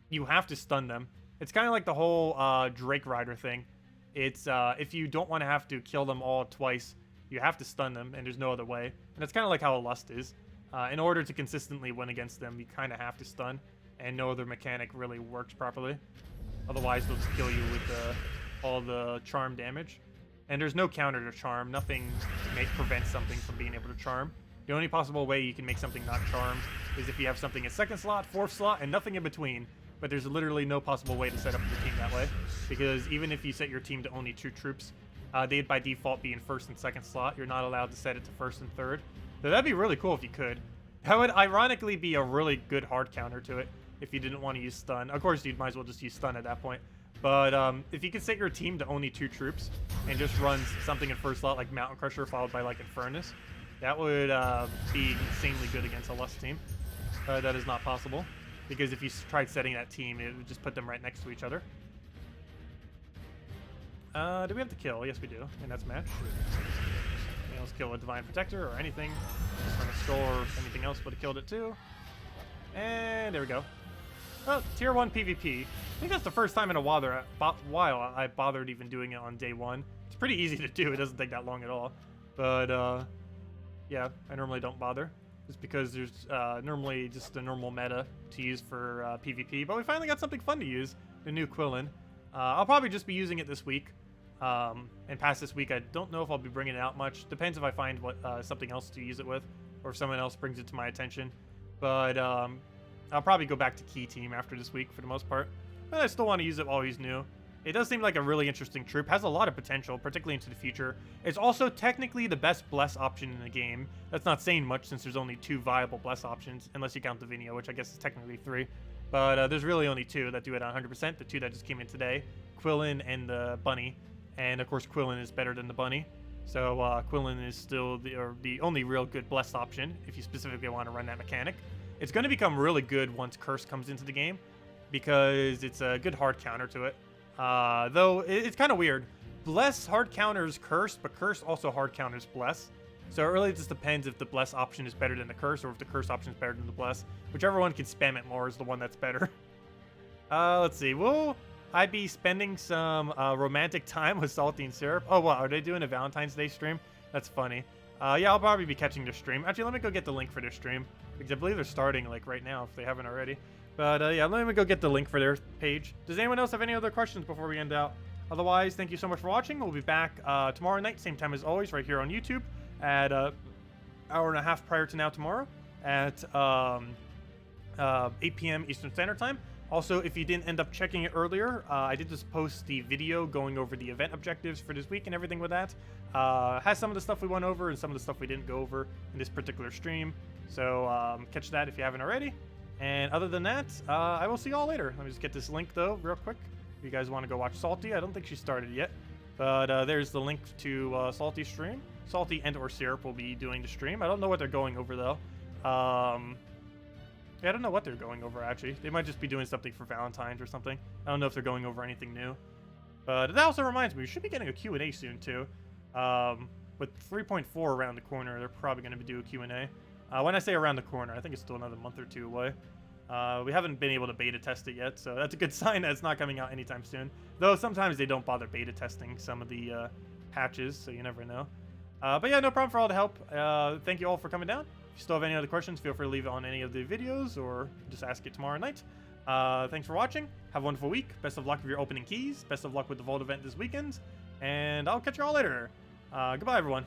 you have to stun them. It's kind of like the whole Drake Rider thing. It's if you don't want to have to kill them all twice, you have to stun them, and there's no other way. And that's kind of like how a Lust is. In order to consistently win against them, you kind of have to stun, and no other mechanic really works properly. Otherwise, they'll just kill you with all the charm damage. And there's no counter to charm. Nothing prevents something from being able to charm. The only possible way you can make something not charmed is if you have something in 2nd slot, 4th slot, and nothing in between. But there's literally no possible way to set up your team that way, because even if you set your team to only 2 troops, they'd by default be in 1st and 2nd slot. You're not allowed to set it to 1st and 3rd. So that'd be really cool if you could. That would ironically be a really good hard counter to it if you didn't want to use stun. Of course, you might as well just use stun at that point. But if you could set your team to only 2 troops and just run something in 1st slot like Mountain Crusher followed by like Infernus, that would be insanely good against a Lust team. That is not possible, because if you tried setting that team, it would just put them right next to each other. Do we have to kill? Yes, we do. And that's a match. Let's kill a Divine Protector or anything. Just on a skull or anything else would have killed it too. And there we go. Well, tier 1 PvP. I think that's the first time in a while I bothered even doing it on day 1. It's pretty easy to do. It doesn't take that long at all. But yeah, I normally don't bother. Just because there's normally just a normal meta to use for PvP. But we finally got something fun to use. The new Quillin. I'll probably just be using it this week. And past this week, I don't know if I'll be bringing it out much. Depends if I find what something else to use it with, or if someone else brings it to my attention. But I'll probably go back to Key Team after this week for the most part. But I still want to use it while he's new. It does seem like a really interesting troop. Has a lot of potential, particularly into the future. It's also technically the best bless option in the game. That's not saying much since there's only 2 viable bless options, unless you count the Vinio, which I guess is technically 3. But there's really only 2 that do it at 100%. The 2 that just came in today, Quillin and the Bunny. And of course, Quillin is better than the Bunny. So Quillin is still the only real good bless option if you specifically want to run that mechanic. It's going to become really good once Curse comes into the game, because it's a good hard counter to it. Though it's kind of weird. Bless hard counters Curse, but Curse also hard counters Bless. So it really just depends if the Bless option is better than the Curse, or if the Curse option is better than the Bless. Whichever one can spam it more is the one that's better. Let's see. Well, I'd be spending some romantic time with Salty and Syrup. Oh, wow. Are they doing a Valentine's Day stream? That's funny. Yeah, I'll probably be catching their stream. Actually, let me go get the link for their stream, because I believe they're starting like right now if they haven't already. But yeah, let me go get the link for their page. Does anyone else have any other questions before we end out? Otherwise, thank you so much for watching. We'll be back tomorrow night, same time as always, right here on YouTube at hour and a half prior to now tomorrow at 8 p.m. Eastern Standard Time. Also, if you didn't end up checking it earlier, I did just post the video going over the event objectives for this week and everything with that. Has some of the stuff we went over and some of the stuff we didn't go over in this particular stream. So catch that if you haven't already. And other than that, I will see you all later. Let me just get this link, though, real quick. If you guys want to go watch Salty, I don't think she started yet. But there's the link to Salty's stream. Salty and or Syrup will be doing the stream. I don't know what they're going over, though. Yeah, I don't know what they're going over, actually. They might just be doing something for Valentine's or something. I don't know if they're going over anything new. But that also reminds me, we should be getting a Q&A soon, too. With 3.4 around the corner, they're probably going to do a Q&A. When I say around the corner, I think it's still another month or 2 away. We haven't been able to beta test it yet, so that's a good sign that it's not coming out anytime soon. Though sometimes they don't bother beta testing some of the patches, so you never know. But yeah, no problem for all the help. Thank you all for coming down. If you still have any other questions, feel free to leave it on any of the videos or just ask it tomorrow night. Thanks for watching. Have a wonderful week. Best of luck with your opening keys. Best of luck with the Vault event this weekend. And I'll catch you all later. Goodbye, everyone.